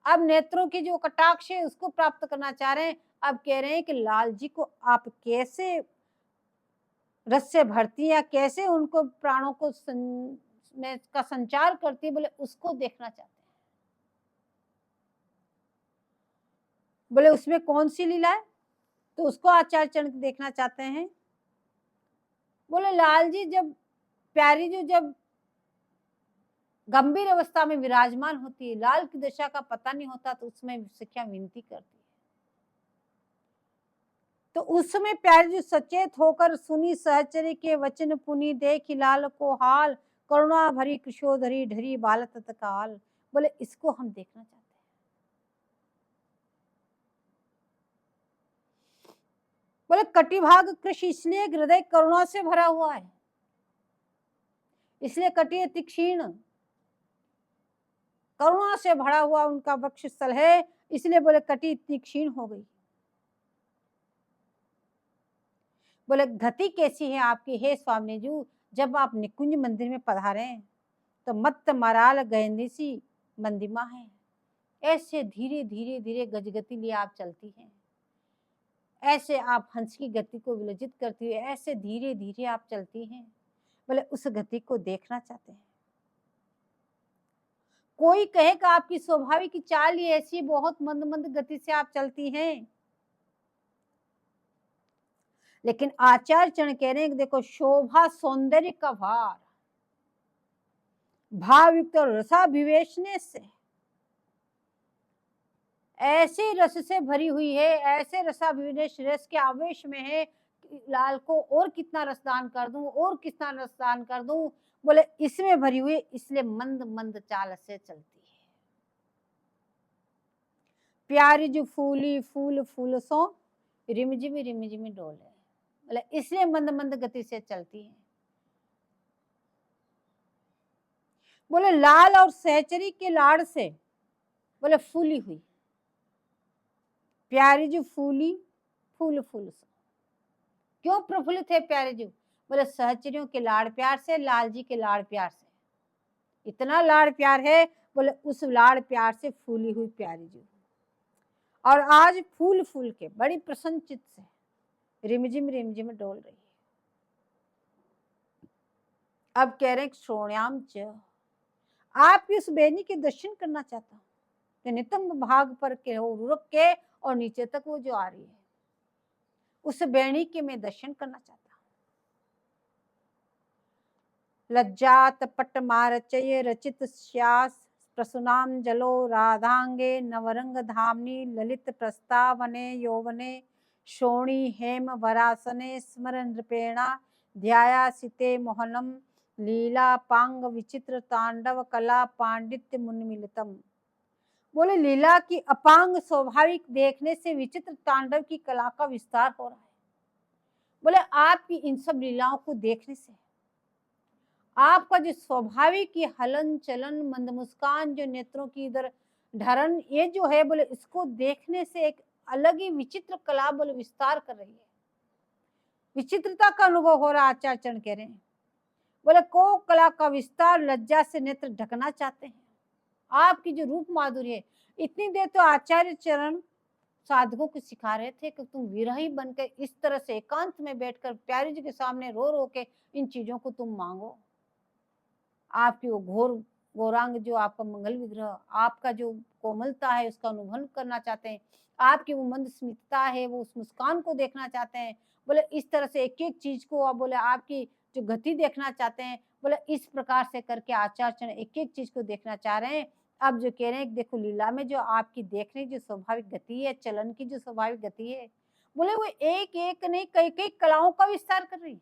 अब नेत्रों की जो कटाक्ष है उसको प्राप्त करना चाह रहे हैं। अब कह रहे हैं कि लाल जी को आप कैसे रस से भरती है, कैसे उनको प्राणों को में का संचार करती है, बोले उसको देखना चाहते हैं। बोले उसमें कौन सी लीला है, तो उसको आचार्य चरण देखना चाहते हैं। बोले लाल जी जब प्यारी जी जब गंभीर अवस्था में विराजमान होती है, लाल की दशा का पता नहीं होता, तो उसमें शिक्षा विनती करती है। तो उस समय प्यारी जी सचेत होकर सुनी सहचरी के वचन पुनी, देख लाल को हाल, करुणा भरी कृशोधरी ढरी बाल तत्काल। बोले इसको हम देखना चाहते हैं। बोले कटिभाग कृषि इसलिए हृदय करुणा से भरा हुआ है, इसलिए कटी तीक्ष्ण करुणा से भरा हुआ उनका वक्ष स्थल है, इसलिए बोले कटी इतनी क्षीण हो गई। बोले गति कैसी है आपकी हे स्वामी जी, जब आप निकुंज मंदिर में पधारे तो मत मराल गयंदी सी मंदिमा है, ऐसे धीरे धीरे धीरे गजगति लिए आप चलती हैं, ऐसे आप हंस की गति को विलजित करती है, ऐसे धीरे धीरे आप चलती हैं। बोले उस गति को देखना चाहते हैं। कोई कहे कि आपकी स्वाभाविक चाल ही ऐसी, बहुत मंद मंद गति से आप चलती हैं, लेकिन आचार्य चरण कह रहे हैं कि देखो शोभा सौंदर्य का भार भावयुक्त और रसाभिवेशने से ऐसे रस से भरी हुई है, ऐसे रसाभिवेश रस के आवेश में है, लाल को और कितना रसदान कर दूं, और कितना रसदान कर दूं। बोले इसमें भरी हुई, इसलिए मंद मंद चाल से चलती है। प्यारी जो फूली फूल फूल सो रिमझिमी डोले, बोले इसलिए मंद मंद गति से चलती है। बोले लाल और सहचरी के लाड़ से बोले फूली हुई, प्यारी जो फूली फूल फूल सो, क्यों प्रफुल्लित है प्यारे जी, बोले सहचरियों के लाड़ प्यार से, लाल जी के लाड़ प्यार से, इतना लाड़ प्यार है, बोले उस लाड़ प्यार से फूली हुई प्यारी जी, और आज फूल फूल के बड़ी प्रसन्नचित से रिमझिम डोल रही है। अब कह रहे हैं श्रोण्याम च, आप इस बेनी के दर्शन करना चाहता हूँ, तो नितंब भाग पर के हो रुक के और नीचे तक वो जो आ रही है, उस बेणी के मैं दर्शन करना चाहता हूँ। लज्जात पट मारचय रचित श्यास प्रसुनाम जलो राधांगे नवरंग धामनी ललित प्रस्तावने यौवने शोणी हेम वरासने स्मरण नृपेणा ध्याया सिते मोहनम लीला पांग विचित्र तांडव कला पांडित्य मुन्मिलितम। बोले लीला की अपांग स्वाभाविक देखने से विचित्र तांडव की कला का विस्तार हो रहा है। बोले आपकी इन सब लीलाओं को देखने से आपका जो स्वाभाविक की हलन चलन मंद मुस्कान, जो नेत्रों की इधर ढरन, ये जो है बोले इसको देखने से एक अलग ही विचित्र कला बोले विस्तार कर रही है, विचित्रता का अनुभव हो रहा। आचार्य चरण कह रहे हैं बोले को कला का विस्तार लज्जा से नेत्र ढकना चाहते हैं। आपकी जो रूप माधुर्य है, इतनी देर तो आचार्य चरण साधकों को सिखा रहे थे कि तुम विरही बनकर इस तरह से एकांत में बैठकर प्यारी जी के सामने रो रो के इन चीजों को तुम मांगो। आपकी वो घोर गौरांग, जो आपका मंगल विग्रह, आपका जो कोमलता है उसका अनुभव करना चाहते हैं, आपकी वो मंद स्मितता है, वो उस मुस्कान को देखना चाहते हैं। बोले इस तरह से एक एक चीज को आप बोले आपकी जो गति देखना चाहते हैं। बोले इस प्रकार से करके आचार्य एक एक चीज को देखना चाह रहे हैं। अब जो कह रहे हैं देखो लीला में जो आपकी देखने की जो स्वाभाविक गति है, चलन की जो स्वाभाविक गति है, बोले वो एक एक नहीं कई कई कलाओं का विस्तार कर रही है।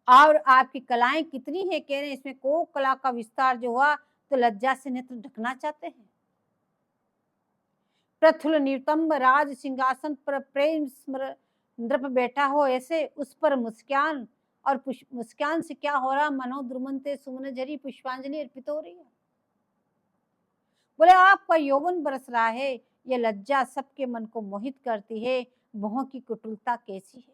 और आपकी कलाएं कितनी है, कह रहे हैं इसमें को कला का विस्तार जो हुआ तो लज्जा से नेत्र ढकना चाहते हैं। प्रथुल नितंब राज सिंहासन पर प्रेम नृप बैठा हो ऐसे, उस पर मुस्कान, और मुस्कान से क्या हो रहा, मनो द्रुमनते सुमन झरी पुष्पांजलि अर्पित हो रही है। बोले आपका यौवन बरस रहा है, ये लज्जा सबके मन को मोहित करती है, भौं की कुटिलता कैसी है।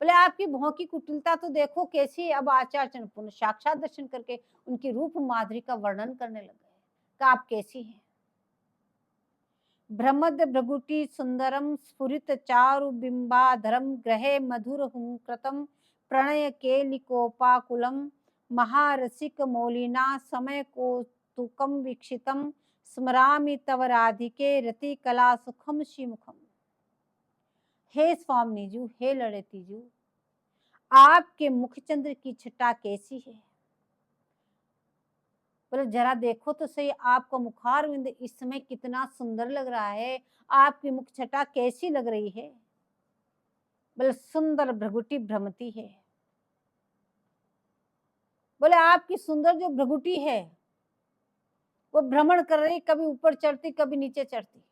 बोले आपकी भौं की कुटिलता तो देखो कैसी है। अब आचार्य पुनः साक्षात दर्शन करके उनकी रूप माधुरी का वर्णन करने लग गए कि आप कैसी हैं। भ्रमद भ्रगुटी सुंदरम स्फुरित चारु बिंबाधरम ग्रहे मधुर हुंकृतम प्रणय केलिकोपाकुलम महारसिक मौलिना समय कौतुकम वीक्षितम स्मरामि तव राधिके रति कला सुखम श्रीमुखम। हे स्वामी जी, हे लड़ती जी, आपके मुखचंद्र की छटा कैसी है। बोले जरा देखो तो सही, आपका मुखारविंद इस समय कितना सुंदर लग रहा है, आपकी मुख छटा कैसी लग रही है। बोले सुंदर भ्रगुटी भ्रमती है। बोले आपकी सुंदर जो भ्रगुटी है वो भ्रमण कर रही, कभी ऊपर चढ़ती कभी नीचे चढ़ती,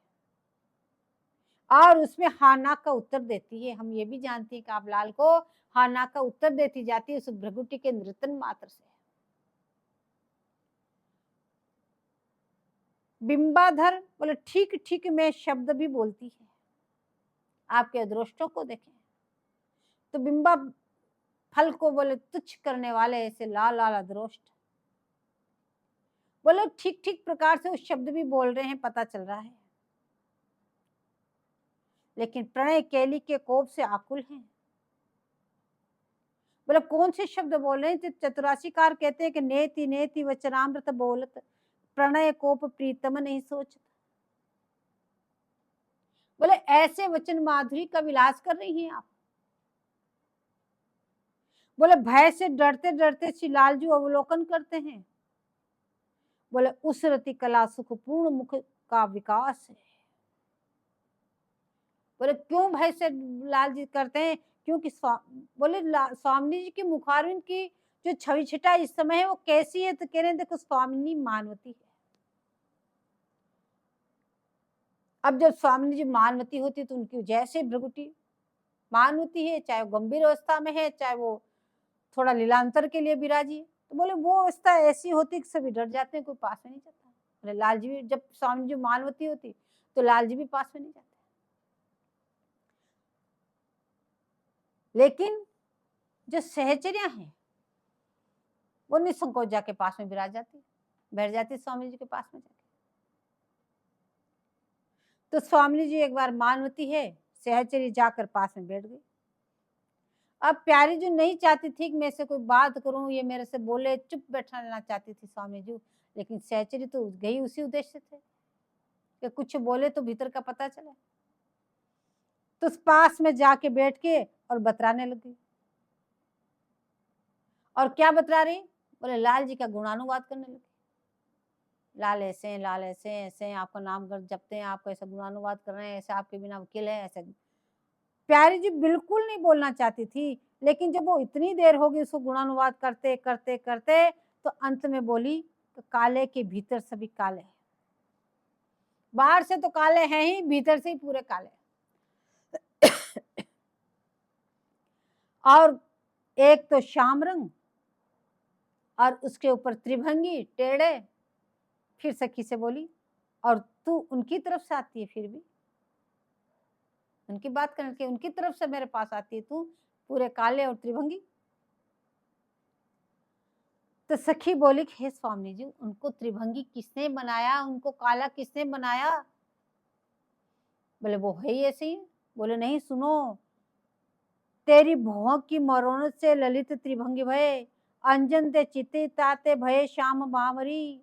और उसमें हाना का उत्तर देती है। हम ये भी जानते हैं कि आप लाल को हाना का उत्तर देती जाती है उस भ्रगुटी के नृतन मात्र से। बिंबाधर बोले ठीक ठीक में शब्द भी बोलती है। आपके अदृष्टों को देखें तो बिंबा फल को बोले तुच्छ करने वाले ऐसे लाल लाल अदृष्ट, बोले ठीक ठीक प्रकार से उस शब्द भी बोल रहे हैं, पता चल रहा है, लेकिन प्रणय केली के कोप से आकुल हैं। बोले कौन से शब्द बोल रहे हैं। चतुराशीकार कहते हैं कि नेति नेति वचनामृत बोलत प्रणय कोप प्रीतम नहीं सोचत। बोले ऐसे वचन माधुरी का विलास कर रही हैं आप। बोले भय से डरते डरते श्री लालजू अवलोकन करते हैं। बोले उस रति कला सुखपूर्ण मुख का विकास है। बोले क्यों भय से लाल जी करते हैं, क्योंकि बोले स्वामी जी की मुखारविंद की जो छवि छिटा इस समय है वो कैसी है, तो कह रहे हैं देखो स्वामिनी मानवती है। अब जब स्वामी जी मानवती होती तो उनकी जैसे भ्रगुटी मानवती है, चाहे वो गंभीर अवस्था में है, चाहे वो थोड़ा लीलांतर के लिए विराजी है, तो बोले वो अवस्था ऐसी होती कि सभी डर जाते हैं, कोई पास में नहीं जाता। बोले लाल जी भी जब स्वामी जी मानवती होती तो लाल जी भी पास में नहीं जाते, लेकिन जो सहचर्या है वो निसंकोच जाके पास में विराज जाती, बैठ जाती स्वामी जी के पास में जाके। तो स्वामी जी एक बार मानवती है, सहचरी जाकर पास में बैठ गई। अब प्यारी जी नहीं चाहती थी कि मैं इससे कोई बात करूं, ये मेरे से बोले, चुप बैठा रहना चाहती थी स्वामी जी। लेकिन सहचरी तो गई उसी उद्देश्य से कि कुछ बोले तो भीतर का पता चले। तो उस पास में जाके बैठ के और बतराने लगी। और क्या बतरा रही? बोले लाल जी का गुणानुवाद करने लगी। लाल ऐसे ऐसे आपका नाम जपते हैं, आपको ऐसा गुणानुवाद कर रहे हैं, ऐसे आपके बिना वकील है, ऐसे। प्यारी जी बिल्कुल नहीं बोलना चाहती थी, लेकिन जब वो इतनी देर हो गई उसको गुणानुवाद करते करते करते, तो अंत में बोली तो काले के भीतर सभी काले हैं। बाहर से तो काले हैं ही, भीतर से ही पूरे काले। और एक तो श्याम रंग और उसके ऊपर त्रिभंगी टेढ़े। फिर सखी से बोली, और तू उनकी तरफ से आती है, फिर भी उनकी बात करने के उनकी तरफ से मेरे पास आती है, तू पूरे काले और त्रिभंगी। तो सखी बोली, हे स्वामी जी, उनको त्रिभंगी किसने बनाया, उनको काला किसने बनाया? बोले वो है ही ऐसे ही। बोले नहीं, सुनो, तेरी भौं की मरोनत से ललित त्रिभंगी भये, अंजन दे चिते ताते भये श्याम बावरी।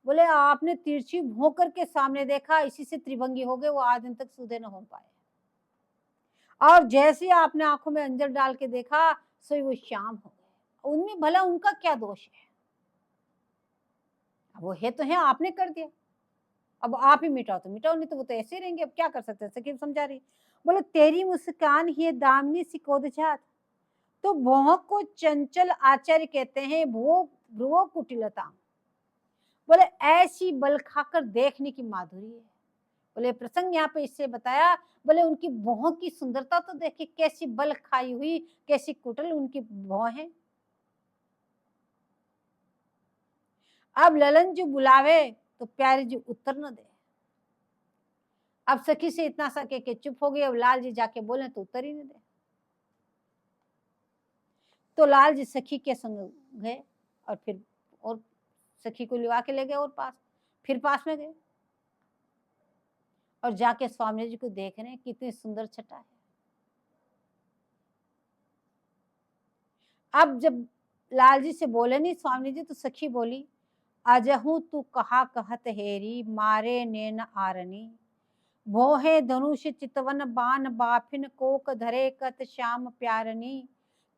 बोले आपने तिरछी भौं करके सामने देखा, इसी से त्रिभंगी हो गए, वो आज दिन तक सूधे न हो पाए। और जैसे ही आपने आंखों में अंजन डाल के देखा, सो वो श्याम हो गए। उनमें भला उनका क्या दोष है? वो है तो है, आपने कर दिया, अब आप ही मिटाओ तो मिटाओ, नहीं तो वो तो ऐसे ही रहेंगे, अब क्या कर सकते हैं? सखी समझा रही। बोले तेरी मुस्कान ही दामिनी सी कोदजात, तो भौं को चंचल आचार्य कहते हैं, भ्रुवो कुटिलता। बोले ऐसी बल खाकर देखने की माधुरी है। बोले प्रसंग यहाँ पे इससे बताया, बोले उनकी भौं की सुंदरता तो देखिए, कैसी बल खाई हुई, कैसी कुटिल उनकी भौं है। अब ललन जी बुलावे तो प्यारी जी उत्तर न दे। अब सखी से इतना सा के चुप हो गई। अब लाल जी जाके बोले तो उत्तर ही नहीं दे। तो लाल जी सखी के संग गए और फिर और सखी को लिवा के ले गए और फिर पास में गए और जाके स्वामी जी को देख रहे हैं, कितनी सुंदर छटा है। अब जब लाल जी से बोले नहीं स्वामी जी, तो सखी बोली, अजहू तू कहा कहत हेरी, मारे नैन आरनी, भोहे धनुष चितवन बान बाफिन, कोक धरे कत श्याम प्यारनी,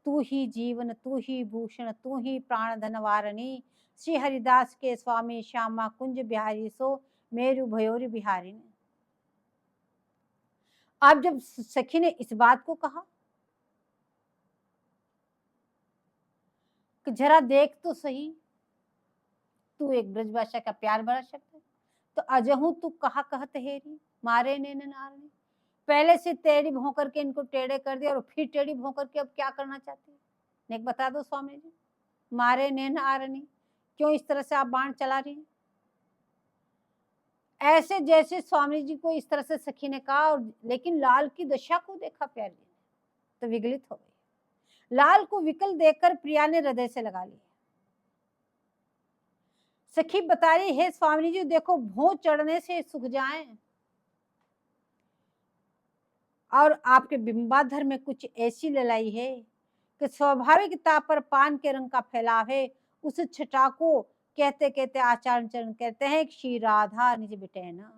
तू ही जीवन तू ही भूषण तू ही प्राण धनवारणी, श्री हरिदास के स्वामी श्यामा कुंज बिहारी सो, मेरु भयोरी बिहारी ने। अब जब सखी ने इस बात को कहा कि जरा देख तो सही, तू एक ब्रजभाषा का प्यार भरा शब्द है, तो अजहू तू कहा कहत हेरी, मारे नैन नारनी। पहले से टेढ़ी भौं करके इनको टेढ़े कर दिया और फिर टेढ़ी भौं करके अब क्या करना चाहती है? नेक बता दो स्वामी जी। मारे नैन आरनी, क्यों इस तरह से आप बाण चला रही हैं? ऐसे जैसे स्वामी जी को इस तरह से सखी ने कहा, और लेकिन लाल की दशा को देखा प्यारी ने तो विगलित हो गई। लाल को विकल देखकर प्रिया ने हृदय से लगा लिया। सखी बता रही है, स्वामी जी देखो, भौं चढ़ने से सूख जाए और आपके बिंबाधर में कुछ ऐसी ललाई है कि स्वाभाविकता पर पान के रंग का फैलाव है। उस छटा को कहते कहते आचार्य चरण कहते हैं, श्री राधा निज बिटेना।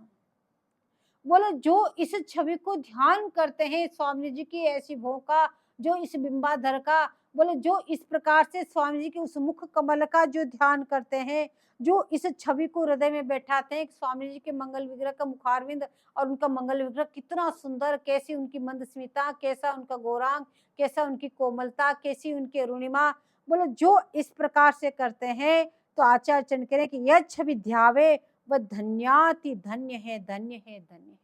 बोलो जो इस छवि को ध्यान करते हैं स्वामी जी की ऐसी भों का, जो इस बिंबाधर का, बोले जो इस प्रकार से स्वामी जी के उस मुख कमल का जो ध्यान करते हैं, जो इस छवि को हृदय में बैठाते हैं, स्वामी जी के मंगल विग्रह का मुखारविंद और उनका मंगल विग्रह कितना सुंदर, कैसी उनकी मंदस्मिता, कैसा उनका गौरांग, कैसा उनकी कोमलता, कैसी उनकी अरुणिमा। बोलो जो इस प्रकार से करते हैं, तो आचार्य चरण करें कि यह छवि ध्यावे वह धन्याति धन्य है, धन्य है, धन्य है।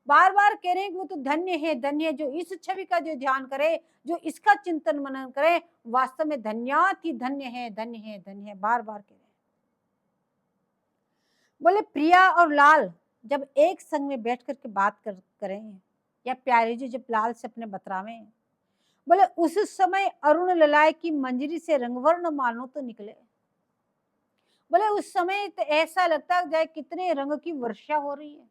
बार बार कह रहे हैं कि वो तो धन्य है, धन्य है, जो इस छवि का जो ध्यान करे, जो इसका चिंतन मनन करे, वास्तव में धन्याति धन्य है, धन्य है, धन्य है, बार बार कह रहे हैं। बोले प्रिया और लाल जब एक संग में बैठ करके बात करें, या प्यारे जी जब लाल से अपने बतरावे, बोले उस समय अरुण ललाय की मंजरी से रंगवर्ण मानो तो निकले। बोले उस समय तो ऐसा लगता है कितने रंग की वर्षा हो रही है,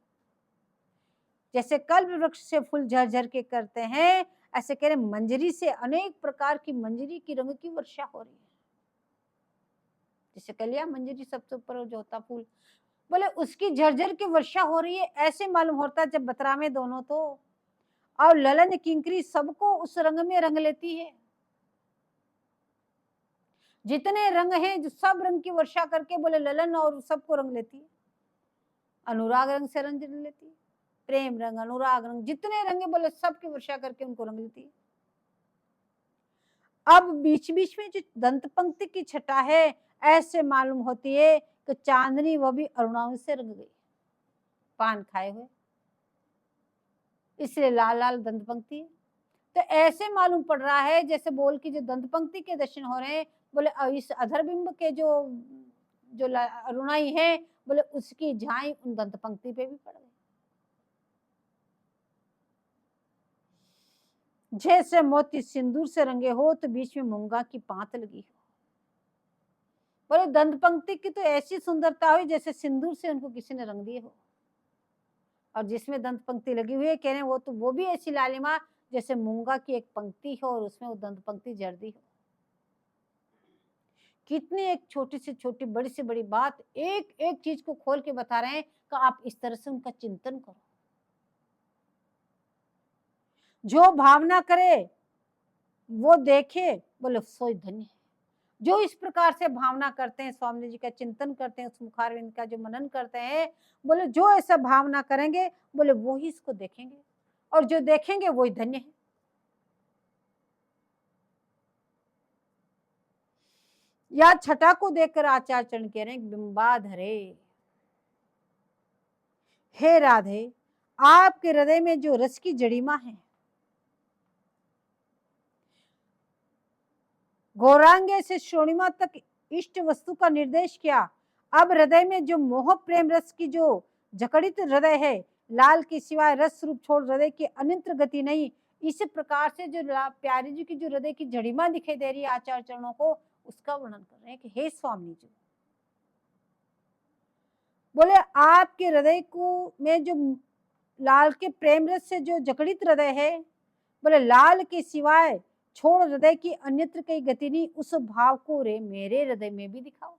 जैसे कल्प वृक्ष से फूल झरझर के करते हैं, ऐसे कह रहे मंजरी से अनेक प्रकार की मंजरी की रंग की वर्षा हो रही है। जैसे कह लिया मंजरी सबसे ऊपर जो होता फूल, बोले उसकी झरझर की वर्षा हो रही है, ऐसे मालूम होता जब बतरा में दोनों तो, और ललन किंकरी सबको उस रंग में रंग लेती है। जितने रंग हैं जो सब रंग की वर्षा करके बोले ललन और सबको रंग लेती है। अनुराग रंग से रंग लेती है, प्रेम रंग, अनुराग रंग, जितने रंग बोले सबकी वर्षा करके उनको रंग लेती है। अब बीच बीच में जो दंत पंक्ति की छटा है, ऐसे मालूम होती है कि चांदनी वह भी अरुणाओं से रंग गई, पान खाए हुए, इसलिए लाल लाल दंत पंक्ति है। तो ऐसे मालूम पड़ रहा है जैसे बोल की जो दंत पंक्ति के दर्शन हो रहे हैं, बोले इस अधर बिंब के जो जो अरुणाई है, बोले उसकी झाई उन दंत पंक्ति पे भी पड़ गई। जैसे मोती सिंदूर से रंगे हो तो बीच में मूंगा की पांत लगी हो। बोले दंत पंक्ति की तो ऐसी सुंदरता हुई जैसे सिंदूर से उनको किसी ने रंग दिए हो, और जिसमें दंत पंक्ति लगी हुई है कह रहे हैं वो भी ऐसी लालिमा जैसे मूंगा की एक पंक्ति हो और उसमें वो दंत पंक्ति जर्दी हो। कितनी एक छोटी से छोटी, बड़ी से बड़ी बात एक एक चीज को खोल के बता रहे हैं कि आप इस तरह से उनका चिंतन करो। जो भावना करे वो देखे, बोले सोई धन्य है। जो इस प्रकार से भावना करते हैं, स्वामी जी का चिंतन करते हैं, उस मुखारविंद का जो मनन करते हैं, बोले जो ऐसा भावना करेंगे, बोले वो ही इसको देखेंगे, और जो देखेंगे वही धन्य है। या छटा को देखकर आचार्य चरण कह रहे हैं, बिंबाधरे हे राधे, आपके हृदय में जो रस की जड़ीमा है, गौरांगे से श्रोणिमा तक इष्ट वस्तु का निर्देश किया। अब हृदय में जो मोह प्रेम रस की जो जकड़ित हृदय है, लाल के सिवाय रस रूप छोड़ हृदय की अनिंत्र गति नहीं। इस प्रकार से जो प्यारी जी की जो हृदय की जड़िमा दिखाई दे रही है आचार्य चरणों को, उसका वर्णन कर रहे हैं कि हे स्वामी जी, बोले आपके हृदय को में जो लाल के प्रेम रस से जो जकड़ित हृदय है, बोले लाल के सिवाय छोड़ हृदय की अन्यत्र कई गति नहीं, उस भाव को रे मेरे हृदय में भी दिखाओ।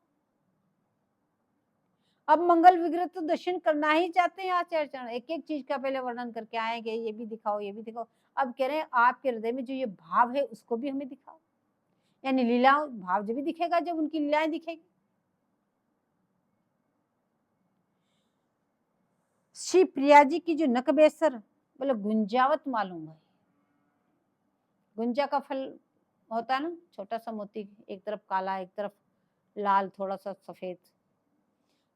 अब मंगल विग्रह तो दर्शन करना ही चाहते हैं आचार्य चरण, एक एक चीज का पहले वर्णन करके आएंगे, ये भी दिखाओ ये भी दिखाओ। अब कह रहे हैं आपके हृदय में जो ये भाव है उसको भी हमें दिखाओ, यानी लीला भाव जब भी दिखेगा जब उनकी लीलाएं दिखेगी। श्री प्रिया जी की जो नक बेसर, बोले गुंजावत मालूम है। गुंजा का फल होता है ना, छोटा सा मोती, एक तरफ काला एक तरफ लाल थोड़ा सा सफेद,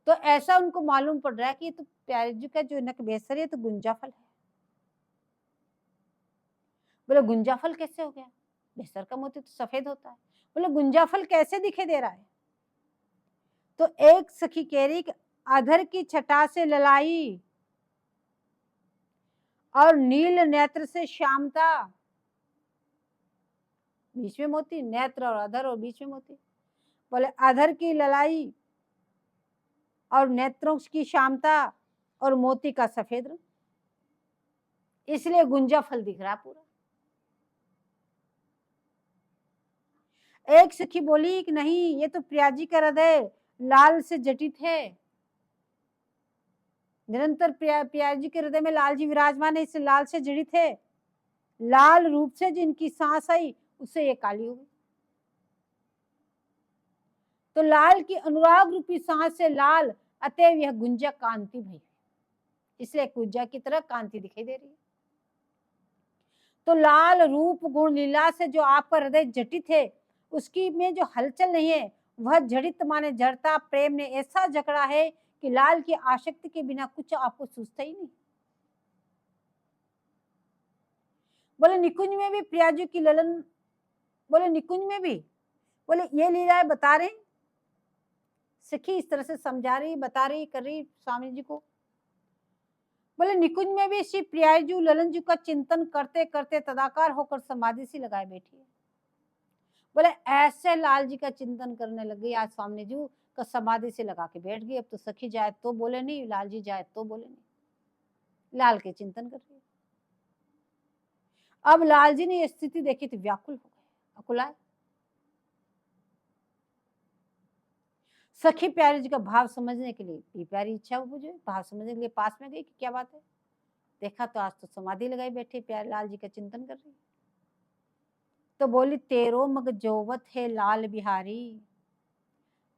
तो ऐसा उनको मालूम पड़ रहा है कि ये तो प्यारे जी का जो नक बेसर है तो गुंजा फल है। बोले गुंजा फल कैसे हो गया, बेसर का मोती तो सफेद होता है। बोले गुंजा फल कैसे दिखाई दे रहा है, तो एक सखी कह रही कि अधर की छटा से ललाई और नील नेत्र से श्यामता, बीच में मोती, नेत्र और अधर और बीच में मोती। बोले अधर की ललाई और नेत्रों की श्यामता और मोती का सफेद रंग, इसलिए गुंजा फल दिख रहा पूरा। एक सखी बोली कि नहीं, ये तो प्रिया जी का हृदय लाल से जटित है, निरंतर प्रिया जी के हृदय में लाल जी विराजमान है, इससे लाल से जड़ित है। लाल रूप से जिनकी सांस आई उससे ये काली हो गई, तो लाल की अनुराग रूपी सांस से लाल, अतएव यह गुंजा कांति भई, इसलिए गुंजा की तरह कांति दिखाई दे रही है। तो लाल रूप गुण लीला से जो आपका हृदय जटित है, उसकी में जो हलचल नहीं है, वह जड़ित माने जड़ता प्रेम ने ऐसा जकड़ा है कि लाल की आसक्ति के बिना कुछ आपको सूझता ही नहीं। बोले निकुंज में भी प्रिया जी की ललन, बोले निकुंज में भी, बोले ये लीलाएं बता रहे, सखी इस तरह से समझा रही, बता रही, कर रही स्वामी जी को। बोले निकुंज में भी श्री प्रिया जी ललन जी का चिंतन करते करते तदाकार होकर समाधि सी लगाए बैठी है। बोले ऐसे लाल जी का चिंतन करने लग गई आज स्वामी जी का, समाधि से लगा के बैठ गई। अब तो सखी जाए तो बोले नहीं, लाल जी जाए तो बोले नहीं, लाल के चिंतन कर रही है। अब लाल जी ने ये स्थिति देखी तो व्याकुल हो गए, अकुलाए। सखी प्यारी जी का भाव समझने के लिए प्यारी इच्छा बुझे, भाव समझने के लिए पास में गई कि क्या बात है। देखा तो आज तो समाधि लगाई बैठे प्यारे लाल जी का चिंतन कर रही। तो बोली, तेरो मग जोवत है लाल बिहारी,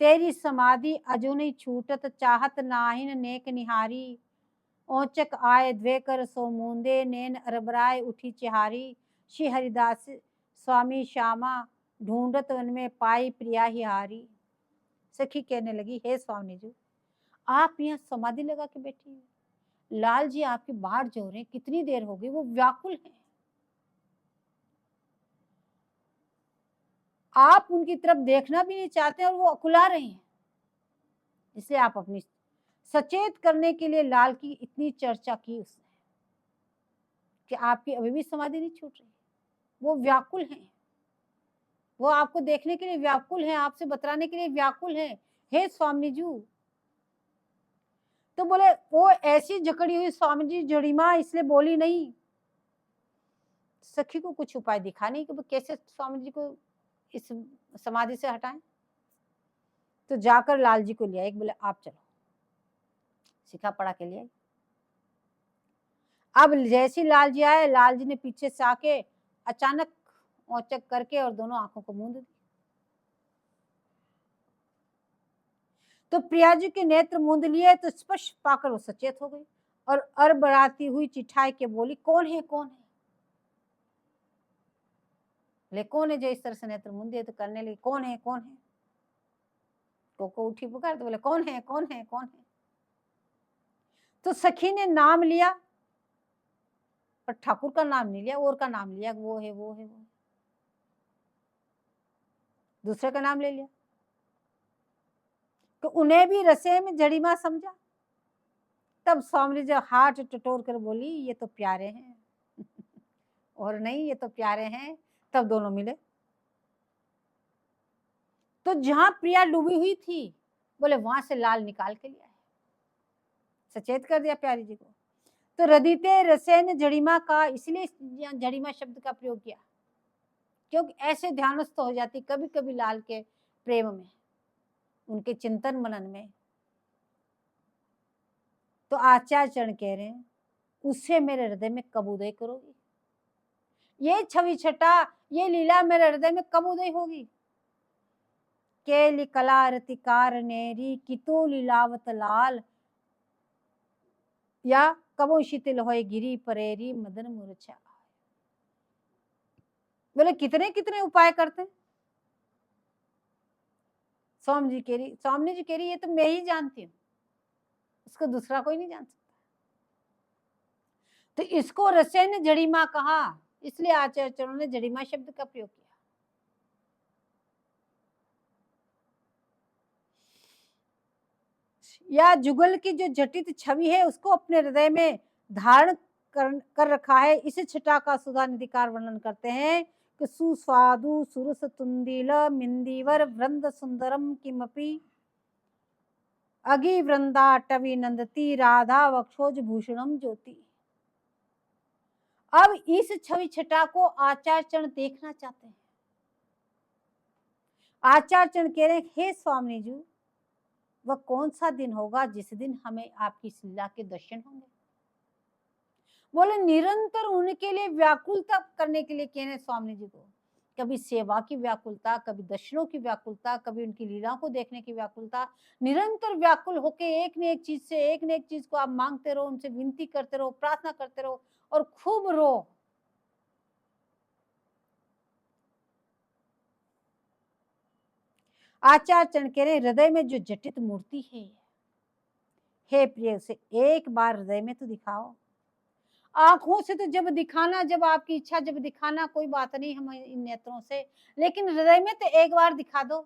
तेरी समाधि अजु नहीं छूटत, चाहत नाहिन नेक निहारी। औचक आय द्वे कर सो मूंदे, नैन अरबराय उठी चिहारी। श्री हरिदास स्वामी श्यामा, ढूंढत वन में पाई प्रिया ही हारी। सखी कहने लगी, हे स्वामी जी, आप यहाँ समाधि लगा के बैठी हैं, लाल जी आपकी बाट जो रहे, कितनी देर हो गई, वो व्याकुल हैं, आप उनकी तरफ देखना भी नहीं चाहते और वो अकुला रहे हैं। इसलिए आप अपनी सचेत करने के लिए लाल की इतनी चर्चा की उसने कि आपकी अभी भी समाधि नहीं छूट रही, वो व्याकुल हैं, वो आपको देखने के लिए व्याकुल हैं, आपसे बतलाने के लिए व्याकुल हैं, हे स्वामी जी। तो बोले, वो ऐसी जकड़ी हुई स्वामी जी जड़ीमा, इसलिए बोली नहीं। सखी को कुछ उपाय दिखा नहीं कि वो कैसे स्वामी जी को इस समाधि से हटाएं। तो जाकर लाल जी को लिया, एक बोले आप चलो, सिखा पड़ा के लिए। अब जैसी लाल जी आए, लाल जी ने पीछे से आके अचानक औचक करके और दोनों आंखों को मूंद दी। तो प्रिया जी के नेत्र मूंद लिए तो स्पष्ट पाकर वो सचेत हो गई और अरबराती हुई चिठाई के बोली, कौन है कौन है। ले कौन है जो इस तरह से नेत्र मूंदे, तो करने लगी, कौन है कौन है। को उठी पुकार, तो बोले, कौन है कौन है कौन है। तो सखी ने नाम लिया, पर ठाकुर का नाम नहीं लिया, और का नाम लिया, वो है वो है वो, दूसरे का नाम ले लिया। तो उन्हें भी रसे में जड़ीमा समझा। तब स्वामी जी हाथ टटोर कर बोली, ये तो प्यारे हैं और नहीं, ये तो प्यारे हैं। तब दोनों मिले। तो जहां प्रिया डूबी हुई थी, बोले वहां से लाल निकाल के लिया है, सचेत कर दिया प्यारी जी को। तो रदिते रसेन जड़ीमा का, इसलिए जड़ीमा शब्द का प्रयोग किया, क्योंकि ऐसे ध्यानस्थ हो जाती कभी कभी लाल के प्रेम में, उनके चिंतन मनन में। तो आचार्य चरण कह रहे हैं, उससे मेरे हृदय में कब उदय करोगी, ये छवि छटा, ये लीला मेरे हृदय में कब उदय होगी। केली कला रतिकार नेरी, कितो लीलावत लाल, या कबो शिथिल होए गिरी परेरी, मदन मूर्छा। बोले कितने कितने उपाय करते हैं। स्वामी जी कह रही ये तो मैं ही जानती हूँ, इसको दूसरा कोई नहीं जान सकता। तो इसको रसेन ने जड़ीमा कहा, इसलिए आचार्य चरणों ने जड़ीमा शब्द का प्रयोग किया। या जुगल की जो जटित छवि है उसको अपने हृदय में धारण कर रखा है। इसे छटा का सुधा निधिकार वर्णन करते हैं कि सुस्वादु सुरस तुंदिल मिंदीवर वृंद सुंदरम किमपि, अगी वृंदा टवी नंदती, राधा वक्षोज भूषणम ज्योति। अब इस छवि छटा को आचार्य चरण देखना चाहते हैं। आचार्य चरण कह रहे हैं, हे स्वामी जी, वह कौन सा दिन होगा जिस दिन हमें आपकी इस लीला के दर्शन होंगे। बोले निरंतर उनके लिए व्याकुलता करने के लिए कह रहे स्वामी जी को, कभी सेवा की व्याकुलता, कभी दर्शनों की व्याकुलता, कभी उनकी लीला को देखने की व्याकुलता। निरंतर व्याकुल होके एक न एक चीज से, एक न एक चीज को आप मांगते रहो, उनसे विनती करते रहो, प्रार्थना करते रहो और खूब रो। आचार्य चरण कह रहे हृदय में जो जटित मूर्ति है, हे प्रिय, उसे एक बार हृदय में तो दिखाओ। आंखों से तो जब दिखाना, जब आपकी इच्छा जब दिखाना, कोई बात नहीं हम इन नेत्रों से, लेकिन हृदय में तो एक बार दिखा दो।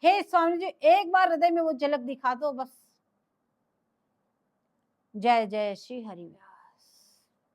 हे स्वामी जी, एक बार हृदय में वो झलक दिखा दो बस। जय जय श्री हरिव्यास।